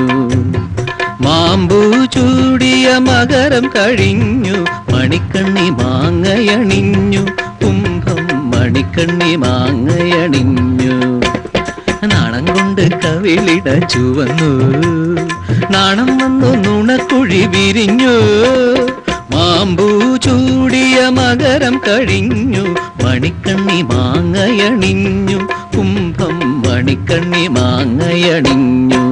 മാമ്പൂ ചൂടിയ മകരം കഴിഞ്ഞു, മണിക്കണ്ണി മാങ്ങയണിഞ്ഞു, കുംഭം മണിക്കണ്ണി മാങ്ങയണിഞ്ഞു. നാണം കൊണ്ട് കവിളിട ചുവന്നു, നാണം വന്നു നുണക്കുഴി വിരിഞ്ഞു. മാമ്പൂ ചൂടിയ മകരം കഴിഞ്ഞു, മണിക്കണ്ണി മാങ്ങയണിഞ്ഞു, കുംഭം മണിക്കണ്ണി മാങ്ങയണിഞ്ഞു.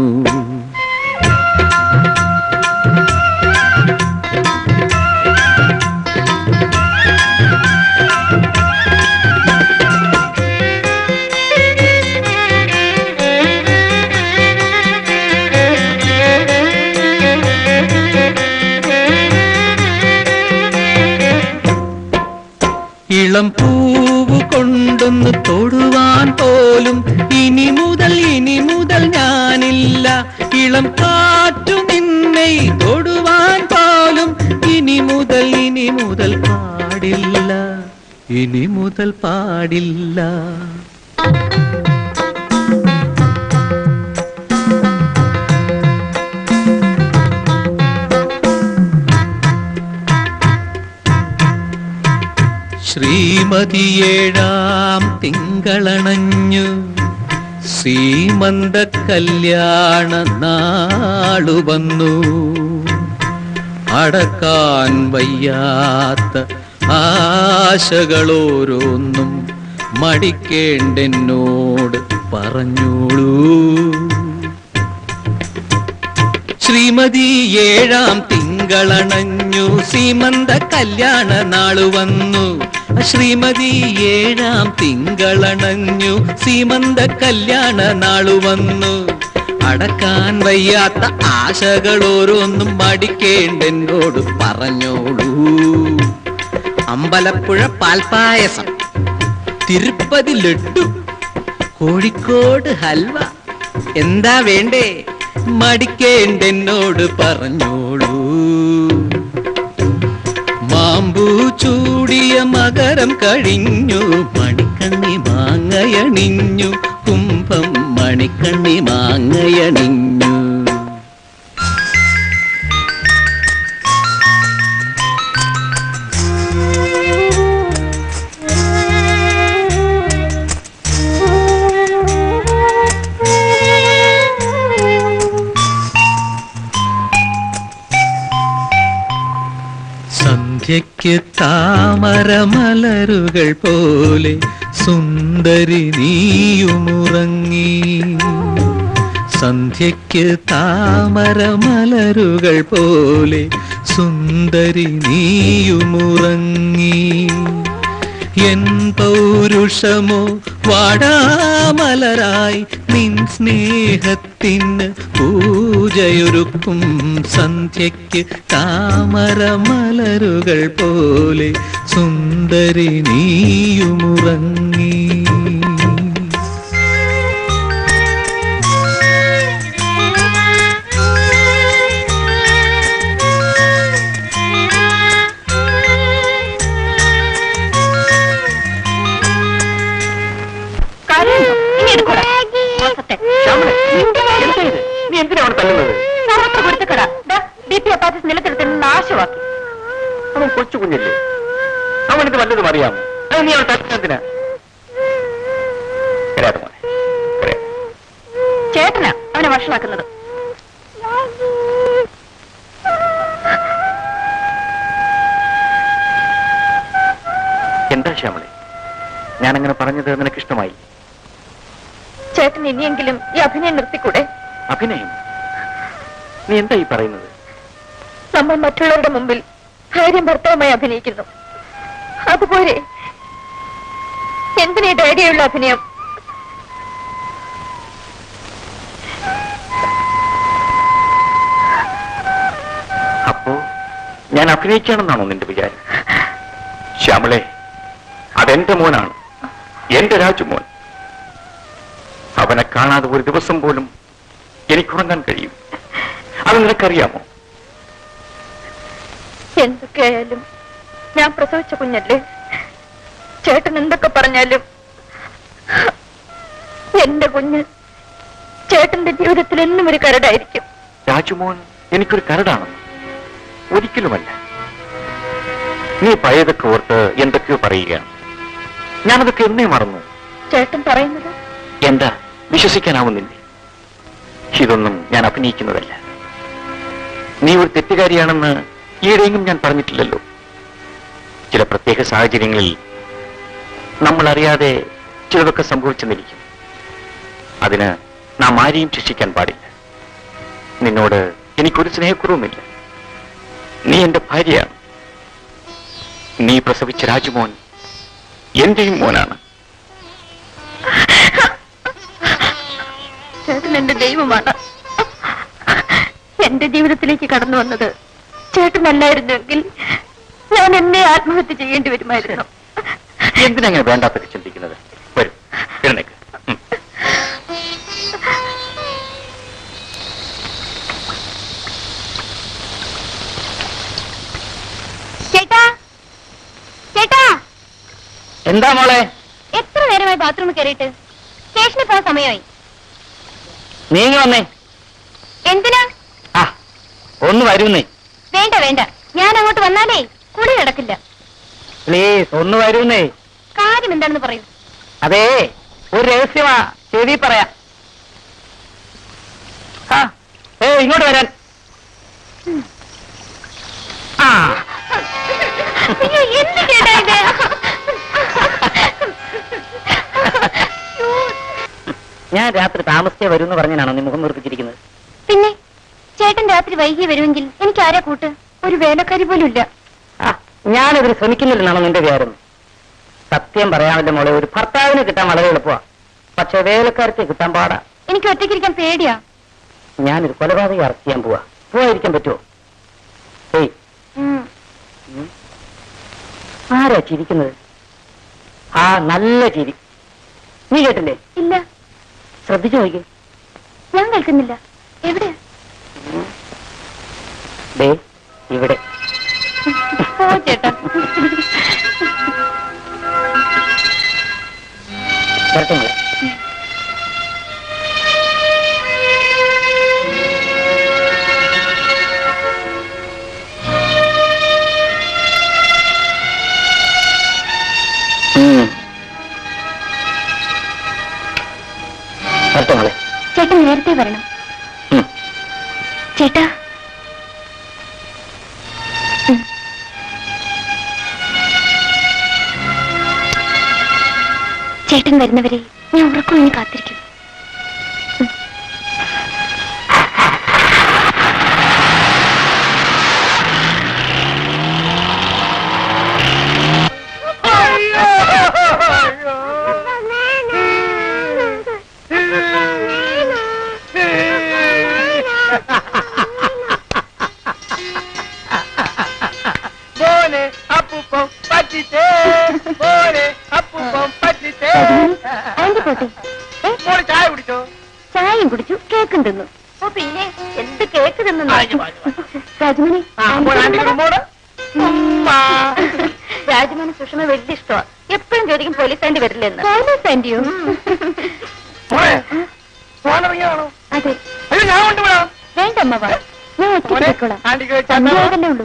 ഇളം പൂവ് കൊണ്ടൊന്ന് തൊടുവാൻ പോലും ഇനി മുതൽ ഞാനില്ല. ഇളം കാറ്റു നിന്നെ തൊടുവാൻ പോലും ഇനി മുതൽ പാടില്ല, ഇനി മുതൽ പാടില്ല. ശ്രീമതിയേഴാം തിങ്കളണഞ്ഞു, സീമന്ത കല്യാണ നാളു വന്നു. അടക്കാൻ വയ്യാത്ത ആശകളോരോന്നും മടിക്കേണ്ടെന്നോട് പറഞ്ഞോളൂ. ശ്രീമതി ഏഴാം തിങ്കളണഞ്ഞു, സീമന്ത കല്യാണ നാളു വന്നു. ശ്രീമതി ഏഴാം തിങ്കളണഞ്ഞു, സീമന്ത കല്യാണ നാളു വന്നു. അടക്കാൻ വയ്യാത്ത ആശകളോരോന്നും മടിക്കേണ്ടെന്നോട് പറഞ്ഞോളൂ. അമ്പലപ്പുഴ പാൽപ്പായസം, തിരുപ്പതി ലഡ്ഡു, കോഴിക്കോട് ഹൽവ, എന്താ വേണ്ടേ മടിക്കേണ്ടെന്നോട് പറഞ്ഞോളൂ. മാമ്പൂ ചൂടിയ മകരം കഴിഞ്ഞു, മണിക്കണ്ണി മാങ്ങയണിഞ്ഞു, കുംഭം മണിക്കണ്ണി മാങ്ങയണിഞ്ഞു. സന്ധ്യയ്ക്ക് താമരമലരുകൾ പോലെ സുന്ദരി നീയുമുറങ്ങി. സന്ധ്യയ്ക്ക് താമരമലരുകൾ പോലെ സുന്ദരി നീയുമുറങ്ങി. എൻ പൗരുഷമോ വാടാമലരായി നിൻ സ്നേഹത്തിന് പൂജയൊരുക്കും. സന്ധ്യയ്ക്ക് താമരമലരുകൾ പോലെ സുന്ദരി നീയുമുറങ്ങി. നീ എന്തിനാണ് തല്ലുന്നത്? നിലത്തിരുത്തി നാശമാക്കി. അവൻ കൊച്ചു കുഞ്ഞല്ലേ, അവനിത് വല്ലതും അറിയാമോ? നീ അവൻ തല്ലുന്നതിനാ? ചേട്ടനാ അവനെ വഷളാക്കുന്നത്. എന്താ ശ്യാമളെ, ഞാനങ്ങനെ പറഞ്ഞത് നിനക്കിഷ്ടമായി? ചേട്ടൻ ഇനിയെങ്കിലും ഈ അഭിനയം നിർത്തിക്കൂടെ? അഭിനയം? നീ എന്താ ഈ പറയുന്നത്? നമ്മൾ മറ്റുള്ളവരുടെ മുമ്പിൽ ഭാര്യയും ഭർത്താവുമായി അഭിനയിക്കുന്നു. അതുപോലെ എന്തിനീ ധൈര്യമുള്ള അഭിനയം? അപ്പോ ഞാൻ അഭിനയിക്കുകയാണെന്നാണോ നിന്റെ വിചാരം? ശ്യാമളെ, അതെന്റെ മോനാണ്, എന്റെ രാജുമോൻ. അവനെ കാണാതെ ഒരു ദിവസം പോലും എനിക്കുറങ്ങാൻ കഴിയും. അത് നിനക്കറിയാമോ? എന്തൊക്കെയായാലും ഞാൻ പ്രസവിച്ച കുഞ്ഞല്ലേ. ചേട്ടൻ എന്തൊക്കെ പറഞ്ഞാലും എന്റെ കുഞ്ഞ് ചേട്ടന്റെ ജീവിതത്തിൽ എന്നും ഒരു കരടായിരിക്കും. രാജുമോൻ എനിക്കൊരു കരടാണെന്ന്? ഒരിക്കലുമല്ല. നീ പഴയതൊക്കെ ഓർത്ത് എന്തൊക്കെയോ പറയുകയാണ്. ഞാനതൊക്കെ എന്നേ മറന്നു. ചേട്ടൻ പറയുന്നത് എന്താ വിശ്വസിക്കാനാവുന്നില്ലേ? ഇതൊന്നും ഞാൻ അഭിനയിക്കുന്നതല്ല. നീ ഒരു തെറ്റുകാരിയാണെന്ന് ഈയിടെയെങ്കിലും ഞാൻ പറഞ്ഞിട്ടില്ലല്ലോ. ചില പ്രത്യേക സാഹചര്യങ്ങളിൽ നമ്മൾ അറിയാതെ ചിലതൊക്കെ സംഭവിച്ചെന്നിരിക്കും. അതിന് നാം ആരെയും ശിക്ഷിക്കാൻ പാടില്ല. നിന്നോട് എനിക്കൊരു സ്നേഹക്കുറവുമില്ല. നീ എന്റെ ഭാര്യയാണ്. നീ പ്രസവിച്ച രാജുമോൻ എന്റെയും മോനാണ്. ചേട്ടൻ എന്റെ ദൈവമാണ്. എന്റെ ജീവിതത്തിലേക്ക് കടന്നു വന്നത് ചേട്ടനല്ലായിരുന്നെങ്കിൽ ഞാൻ എന്നെ ആത്മഹത്യ ചെയ്യേണ്ടി വരുമായിരുന്നു. എന്തിനങ്ങനെ വേണ്ടാത്തൊക്കെ ചിന്തിക്കുന്നത്? വരും, എഴുന്നേക്ക്. ചേട്ടാ, ചേട്ടാ, എന്താ മോളെ? എത്ര നേരമായി ബാത്റൂമിൽ കയറിയിട്ട്? സ്റ്റേഷനിൽ പോകാൻ സമയമായി. നീങ്ങി വന്നേ. എന്തിനാ? ആ, ഒന്ന് വരുന്നേ. വേണ്ട വേണ്ട, ഞാൻ അങ്ങോട്ട് വന്നാലേ കുളി നടക്കില്ല. പ്ലീസ് ഒന്ന് വരുന്നേ. കാര്യം എന്താണെന്ന് പറയൂ. അതേ, ഒരു രഹസ്യമാ, ചെവി പറയാം. ആ, ഇങ്ങോട്ട് വരാൻ. ആ, അയ്യോ, എന്ത് ചേട്ടാ ഇത്? ഞാൻ രാത്രി താമസിച്ചേ വരുമെന്ന് പറഞ്ഞാണോ നീ മുഖം വീർപ്പിച്ചിരിക്കുന്നത്? പിന്നെ ചേട്ടൻ രാത്രി വൈകി വരുമെങ്കിൽ എനിക്ക് ആരാ കൂട്ട്? ഒരു വേലക്കാരി പോലും ഇല്ല. ആ, ഞാനിതിന് ശ്രമിക്കുന്നില്ലെന്നാണോ നിന്റെ വിചാരം? സത്യം പറയാമല്ലോ മോളെ, ഒരു ഭർത്താവിനെ കിട്ടാൻ വളരെ എളുപ്പമാ, പക്ഷെ വേലക്കാർക്ക് കിട്ടാൻ പാടാ. എനിക്ക് ഒറ്റയ്ക്കിരിക്കാൻ പേടിയാ. ഞാനൊരു കൊലപാതകം അറസ്റ്റ് ചെയ്യാൻ പോവാതിരിക്കാൻ പറ്റുമോ? ഏയ്, ആരാ ചിരിക്കുന്നത്? ആ, നല്ല ചിരി. നീ കേട്ടില്ലേ? ഇല്ല, ശ്രദ്ധിച്ചു നോക്കി. ഞാൻ കേൾക്കുന്നില്ല. എവിടെയാ? ദേ ഇവിടെ. ഓ ചേട്ടാ. വരട്ടെ മോളെ. വരട്ടെ മോളെ. ചേട്ടൻ നേരത്തെ വരണം. ചേട്ടാ, ചേട്ടൻ വരുന്നവരെ ഞാൻ ഉറക്കമൊഴിഞ്ഞ് കാത്തിരിക്കും. ചായ കുടിച്ചോ? ചായയും കുടിച്ചു, കേക്കും തിന്നു. ഓ പിന്നെ എന്ത് കേക്ക് തിന്നു? രാജമണി, രാജമണി സുഷമ വലിയ ഇഷ്ടമാണ്. എപ്പോഴും ചോദിക്കും പോലീസ് ആന്റി വരില്ലെന്ന്. പോലീസ് ആന്റിയോ? അതെ. ഞാൻ കൊണ്ടുപോകാം. വേണ്ട അമ്മ, ഞാൻ ഒറ്റയ്ക്കോളാം. അമ്മയോടല്ലേ ഉള്ളൂ.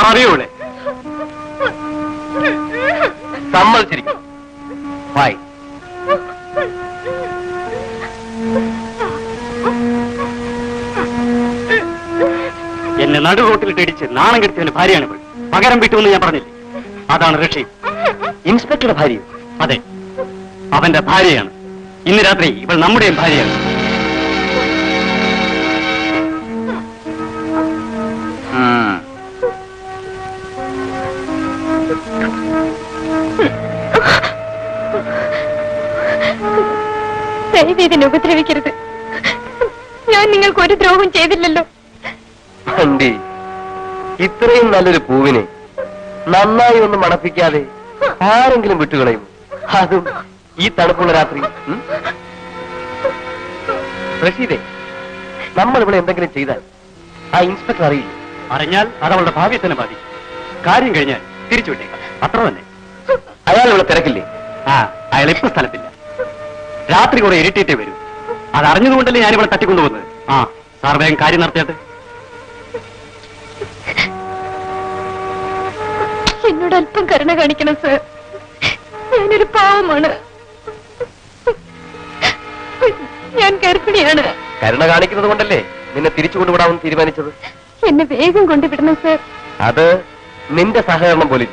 അറിയൂടെ സമ്മതിച്ചിരിക്കും. ഹായ്. എന്നെ നടു റോട്ടിലിട്ട് ഇടിച്ച് നാണം കെടുത്തിയവന് ഭാര്യയാണ് ഇവൾ. പകരം വിട്ടുവെന്ന് ഞാൻ പറഞ്ഞില്ലേ? അതാണ് ഋഷി. ഇൻസ്പെക്ടറുടെ ഭാര്യ? അതെ, അവന്റെ ഭാര്യയാണ്. ഇന്ന് രാത്രി ഇവൾ നമ്മുടെയും ഭാര്യയാണ്. ഇതിനെ ഉപദ്രവിക്കരുത്. ഞാൻ നിങ്ങൾക്ക് ഒരു ദ്രോഹം ചെയ്തില്ലല്ലോ. ആന്റി, ഇത്രയും നല്ലൊരു പൂവിനെ നന്നായി ഒന്ന് മണപ്പിക്കാതെ ആരെങ്കിലും വിട്ടുകളയും? അതും ഈ തണുപ്പുള്ള രാത്രി. റഷീദേ, നമ്മൾ ഇവിടെ എന്തെങ്കിലും ചെയ്താൽ ആ ഇൻസ്പെക്ടർ അറിയില്ല. അറിഞ്ഞാൽ അത് അവളുടെ ഭാവിയെ തന്നെ ബാധിക്കും. കാര്യം കഴിഞ്ഞാൽ തിരിച്ചു വിട്ടേക്കാം, അത്ര തന്നെ. അയാൾ ഇവിടെ തിരക്കില്ലേ? അയാൾ ഇപ്പൊ സ്ഥലത്തില്ല. രാത്രി കുറെ ഇരുട്ടിയിട്ടേ വരൂ. അത് അറിഞ്ഞതുകൊണ്ടല്ലേ ഞാനിവിടെ തട്ടിക്കൊണ്ടുപോകുന്നത്. സാർ വേഗം കാര്യം നടത്തിയാട്ടെ. എന്നോട് അല്പം കരുണ കാണിക്കണം സർ. ഞാനൊരു പാവമാണ്. ഞാൻ ഗർഭിണിയാണ്. കരുണ കാണിക്കുന്നത് കൊണ്ടല്ലേ നിന്നെ തിരിച്ചു കൊണ്ടുവിടാമെന്ന് തീരുമാനിച്ചത്? എന്നെ വേഗം കൊണ്ടുവിടണം സർ. അത് നിന്റെ സഹകരണം പോലെ.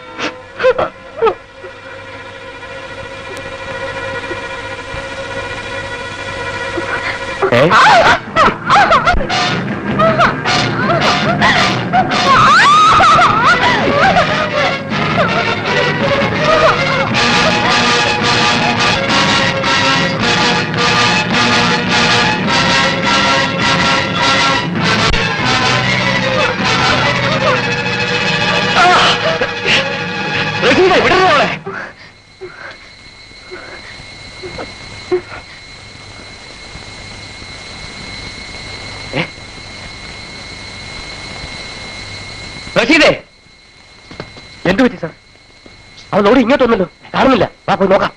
വിടുന്നോളെ. റഷീദേ, എന്തു പറ്റി സാർ? അവളോട് ഇങ്ങോട്ടൊന്നല്ലോ, കാണുന്നില്ല. വാ പോയി നോക്കാം.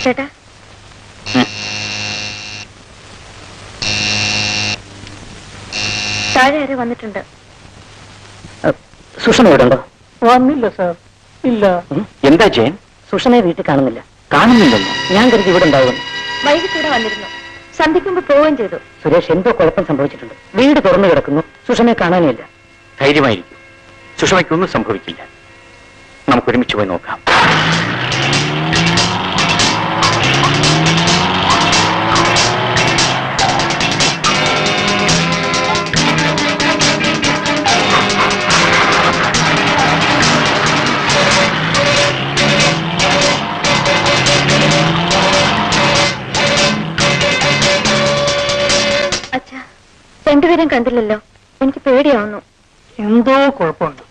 ചേട്ടാ, താഴെ ആരെ വന്നിട്ടുണ്ട്. സുഷമ ഇവിടെ ഉണ്ടോ? വന്നില്ല സാർ. ഇല്ല. എന്താ ജയൻ? സുഷമയെ വീട്ടിൽ കാണുന്നില്ല. കാണുന്നില്ലല്ലോ. ഞാൻ കരുതി ഇവിടെ ഉണ്ടാവും. വൈകിട്ട് ഇവിടെ വന്നിരുന്നു. സന്ധ്യയ്ക്ക് മുമ്പ് പോവുകയും ചെയ്തു. സുരേഷ് എന്തോ കുഴപ്പം സംഭവിച്ചിട്ടുണ്ട്. വീട് തുറന്നു കിടക്കുന്നു. സുഷമയെ കാണാനില്ല. ധൈര്യമായിരിക്കും, സുഷമയ്ക്കൊന്നും സംഭവിക്കില്ല. നമുക്ക് ഒരുമിച്ച് പോയി നോക്കാം. അച്ഛാ, രണ്ടുപേരും കണ്ടില്ലല്ലോ. എനിക്ക് പേടിയാവുന്നു. എന്തോ കുഴപ്പമുണ്ട്.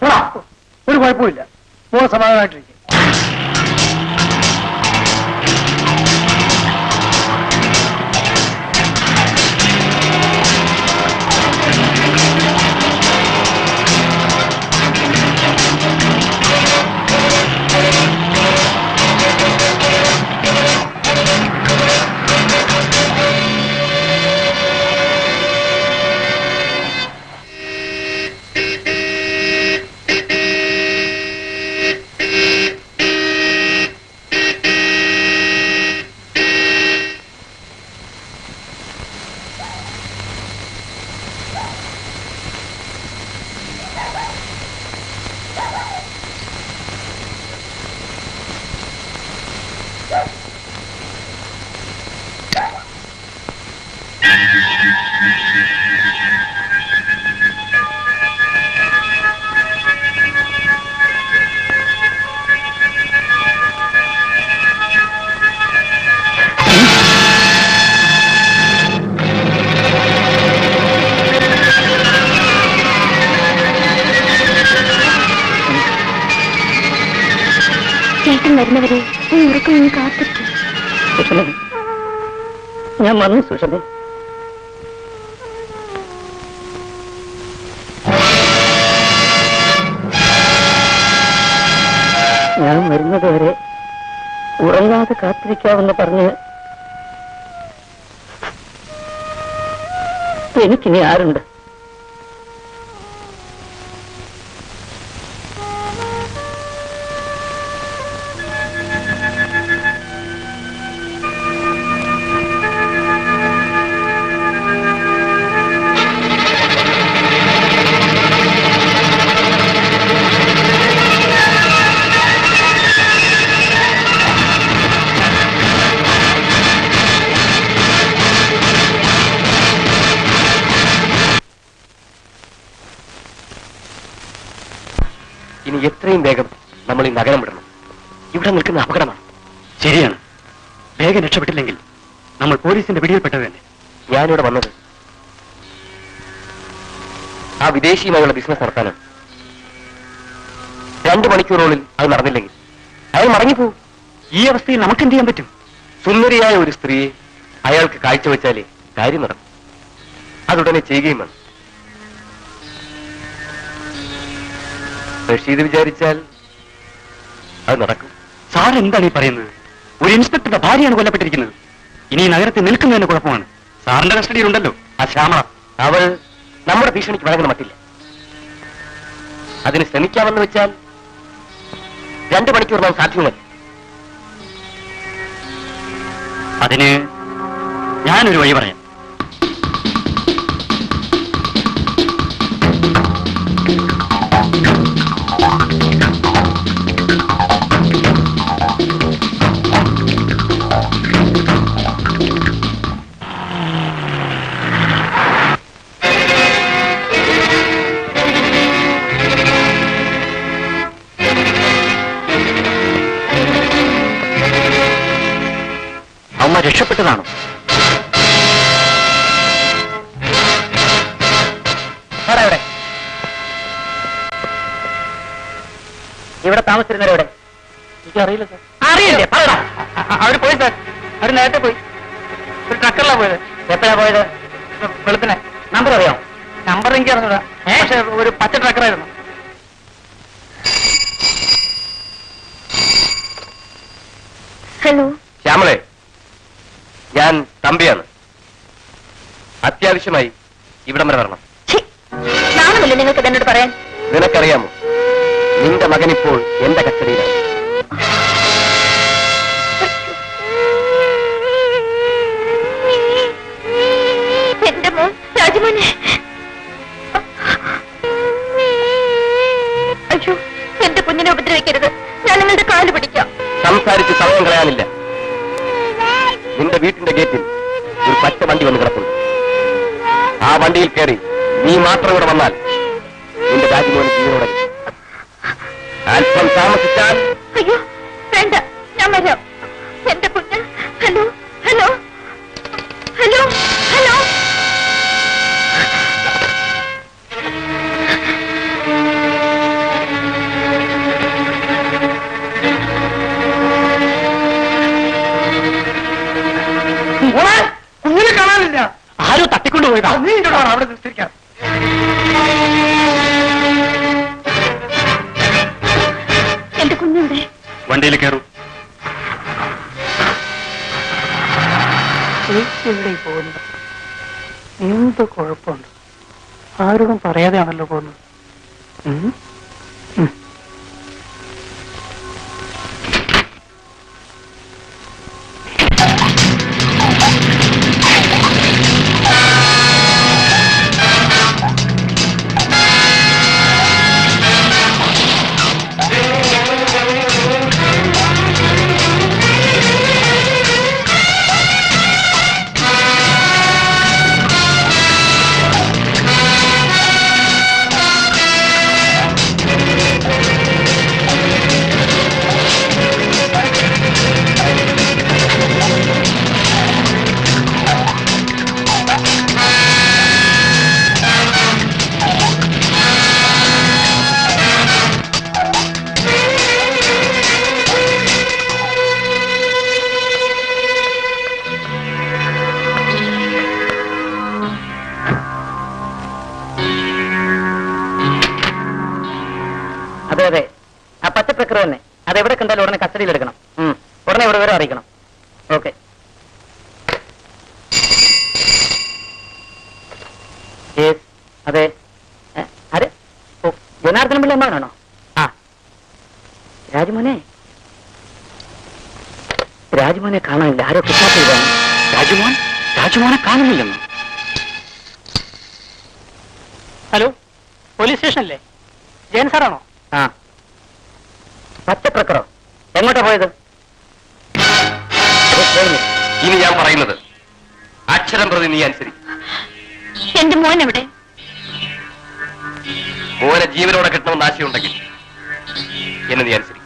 ഒരു കുഴപ്പമില്ല, മോൾ സമാധാനമായിട്ടിരിക്കും. ചേട്ടൻ വരുന്നവരെ ഈ ഉറക്കം നീ കാത്തിരിക്കും. സുഷമേ, ഞാൻ വന്നു സുഷമേ. ഞാൻ വരുന്നത് വരെ ഉറങ്ങാതെ കാത്തിരിക്കാമെന്ന് പറഞ്ഞ് എനിക്കിനി ആരുണ്ട്? ഇനി എത്രയും വേഗം നമ്മൾ ഈ നഗരം വിടണം. ഇവിടെ നിൽക്കുന്ന അപകടമാണ്. ശരിയാണ്. വേഗം രക്ഷപ്പെട്ടില്ലെങ്കിൽ നമ്മൾ പോലീസിന്റെ പിടിയിൽപ്പെട്ടത് തന്നെ. ഞാനിവിടെ വന്നത് ആ വിദേശിയുമായുള്ള ബിസിനസ് നടത്താനാണ്. 2 മണിക്കൂറുകളിൽ അത് നടന്നില്ലെങ്കിൽ അയാൾ മടങ്ങിപ്പോവും. ഈ അവസ്ഥയിൽ നമുക്ക് എന്ത് ചെയ്യാൻ പറ്റും? സുന്ദരിയായ ഒരു സ്ത്രീയെ അയാൾക്ക് കാഴ്ചവെച്ചാലേ കാര്യം നടക്കും. അതുടനെ ചെയ്യുകയും വേണം. റഷീദ് വിചാരിച്ചാൽ അത് നടക്കും. സാർ എന്താണ് ഈ പറയുന്നത്? ഒരു ഇൻസ്പെക്ടറുടെ ഭാര്യയാണ് കൊല്ലപ്പെട്ടിരിക്കുന്നത്. ഇനി ഈ നഗരത്തിൽ നിൽക്കുന്നതിന് കുഴപ്പമാണ്. സാറിന്റെ കസ്റ്റഡിയിലുണ്ടല്ലോ ആ ശ്യാമള. അവൾ നമ്മുടെ ഭീഷണിക്ക് വഴങ്ങുന്ന മട്ടില്ല. അതിന് ശ്രമിക്കാമെന്ന് വെച്ചാൽ 2 മണിക്കൂർ നാം സാധ്യമല്ല. അതിന് ഞാനൊരു വഴി പറയാം. അമ്മ രക്ഷപ്പെട്ടതാണോ? ഇവിടെ താമസിച്ചിരുന്നവരെ എനിക്കറിയില്ല സാർ. അറിയില്ലേ? പറയടാ. അവര് പോയി സാർ. അവര് നേരത്തെ പോയി. ഒരു ട്രക്കറിലാണ് പോയത്. എപ്പോഴാ പോയത്? വെളുപ്പിനെ. നമ്പർ അറിയാം? നമ്പർ എനിക്ക് അറിഞ്ഞൂടാ. പക്ഷെ ഒരു പച്ച ട്രക്കറായിരുന്നു. ഹലോ. ശ്യാമളെ, ഞാൻ തമ്പിയാണ്. അത്യാവശ്യമായി ഇവിടം വരെ വരണം. നാണമില്ല നിങ്ങൾക്ക് എന്നോട് പറയാൻ? നിനക്കറിയാമോ, നിന്റെ മകനിപ്പോൾ എന്റെ കസ്റ്റഡിയിലാണ്. എന്റെ മോൻ രാജമോനെ. അയ്യോ, എന്റെ കുഞ്ഞിനെ ഉപദ്രവിക്കരുത്. ഞാൻ നിങ്ങളുടെ കാല് പിടിക്കാം. സംസാരിച്ച് സമയം കളയാനില്ല. നിന്റെ വീട്ടിന്റെ ഗേറ്റിൽ ഒരു പച്ച വണ്ടി വന്ന് കിടപ്പുണ്ട്. ആ വണ്ടിയിൽ കയറി നീ മാത്രം ഇവിടെ വന്നാൽ നിന്റെ രാജ്യമോന് ജീവനോടെ അല്പം താമസിച്ചാൽ. അയ്യോ വേണ്ട, ഞാൻ വരാം. എന്റെ കുഞ്ഞ്. Hello hello hello hello. മോളെ കുഞ്ഞിനെ കാണാനില്ല. ആരോ തട്ടിക്കൊണ്ടുപോയതാ. നീ ഇങ്ങോട്ട് വാ, അവിടെ നിസ്കരിക്കാം. എന്റെ കുഞ്ഞുവിടെ? വണ്ടിയിൽ കയറൂ. എവിടെ പോകുന്നത്? എന്ത് കുഴപ്പമുണ്ട്? ആരോടും പറയാതെയാണല്ലോ പോകുന്നത്. അതെ അതെ, ആ പച്ചപ്രക്രിയ തന്നെ. അതെവിടെ കണ്ടാലും ഉടനെ കസ്റ്റഡിയിൽ എടുക്കണം. ഉടനെ ഇവിടെ വരെ അറിയിക്കണം. ഓക്കെ. അതെ. ആര്? ഓ, ജനാർദ്ദനം പിള്ള എന്നാണോ? ആ രാജുമോനെ, രാജുമോനെ കാണാനില്ല. ആരോ കിഡ്നാപ്പ് ചെയ്താണ്. രാജുമോനെ കാണുന്നില്ലെന്നോ? ഹലോ, പോലീസ് സ്റ്റേഷനല്ലേ? ജയൻ സാറാണോ? ആ പച്ചപ്രക്രോ എങ്ങോട്ടാ പോയത്? ഇനി ഞാൻ പറയുന്നത് അക്ഷരം പ്രതി നീ അനുസരിക്കും. എന്റെ മോൻ എവിടെ? മോനെ ജീവനോടെ കിട്ടണമെന്ന് ആശയമുണ്ടെങ്കിൽ എന്നെ നീ അനുസരിക്കും.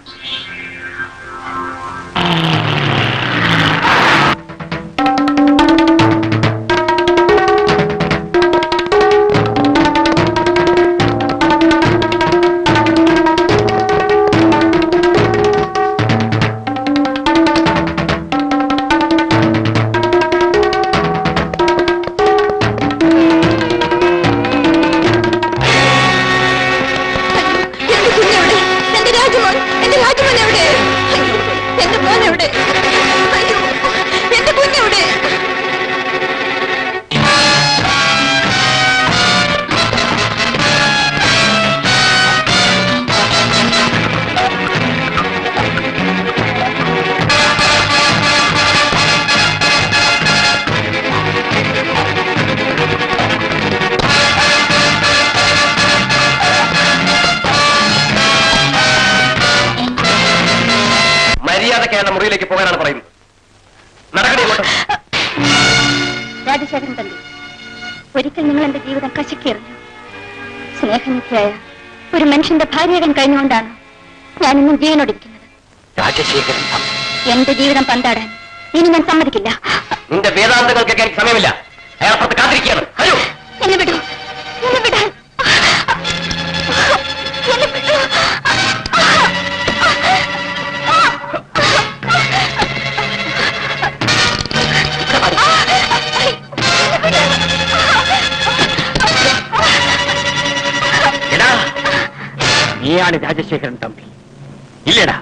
മര്യാദയ്ക്ക് മുറിയിലേക്ക് പോകാനാണ് പറയുന്നത്. നടക്കണേ. രാജശേഖരൻ തമ്പി, ഒരിക്കൽ നിങ്ങൾ എന്റെ ജീവിതം കശക്കിയെറിഞ്ഞു. സ്നേഹനിധിയായ ഒരു മനുഷ്യന്റെ ഭാര്യയാകാൻ കഴിഞ്ഞുകൊണ്ടാണ് ഞാൻ ഇന്നും ജീവനോടിരിക്കുന്നത്. രാജശേഖരൻ എന്റെ ജീവിതം പന്താടാൻ ഇനി ഞാൻ സമ്മതിക്കില്ല. നിന്റെ വേദാന്തങ്ങൾക്കൊക്കെ എനിക്ക് സമയമില്ല. അയാൾ പുറത്ത് കാത്തിരിക്കുകയാണ്. ഹലോ, എന്നെ വിടൂ, എന്നെ വിടാൻ. എന്നെ വിടൂ. നീയാണ് രാജശേഖരൻ തമ്പി, ഇല്ലടാ?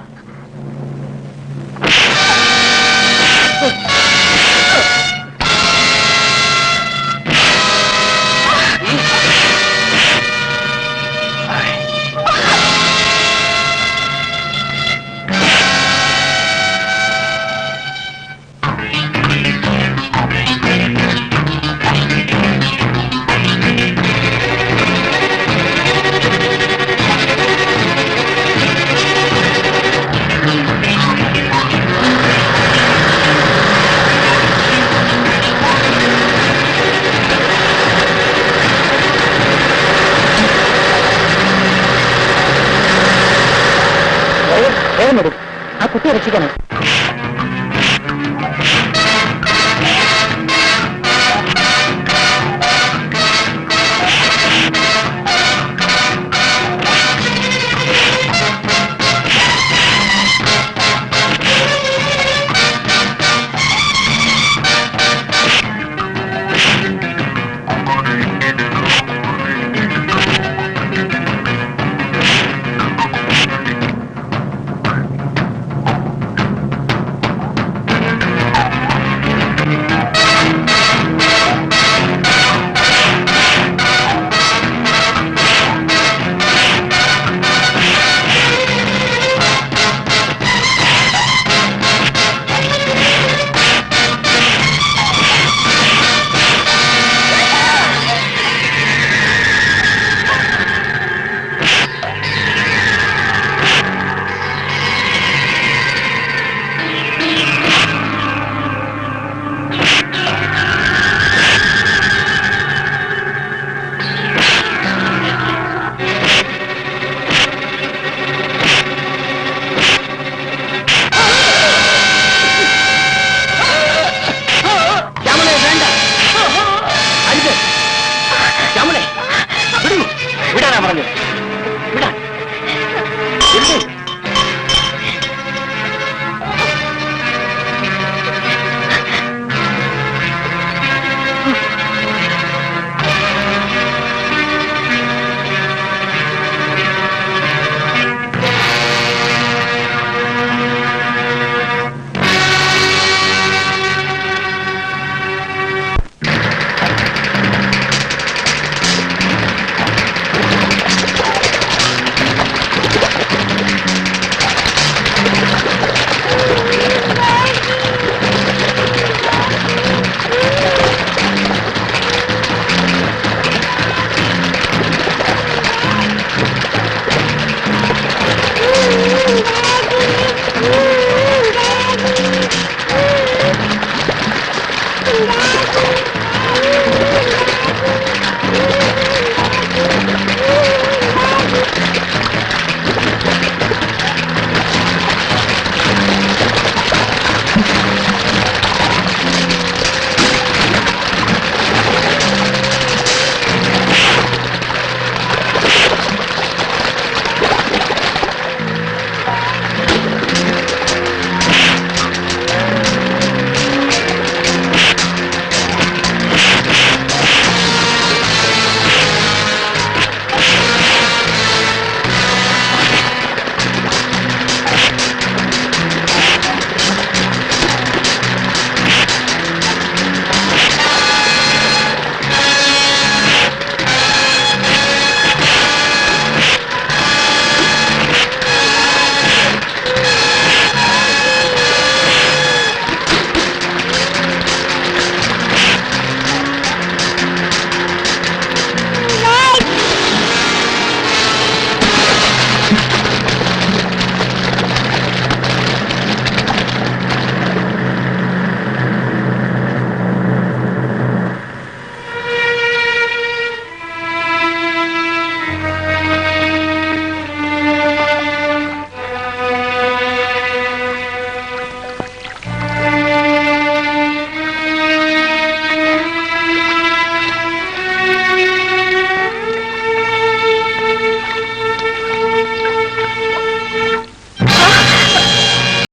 ആ കുട്ടിയെ രക്ഷിക്കണം.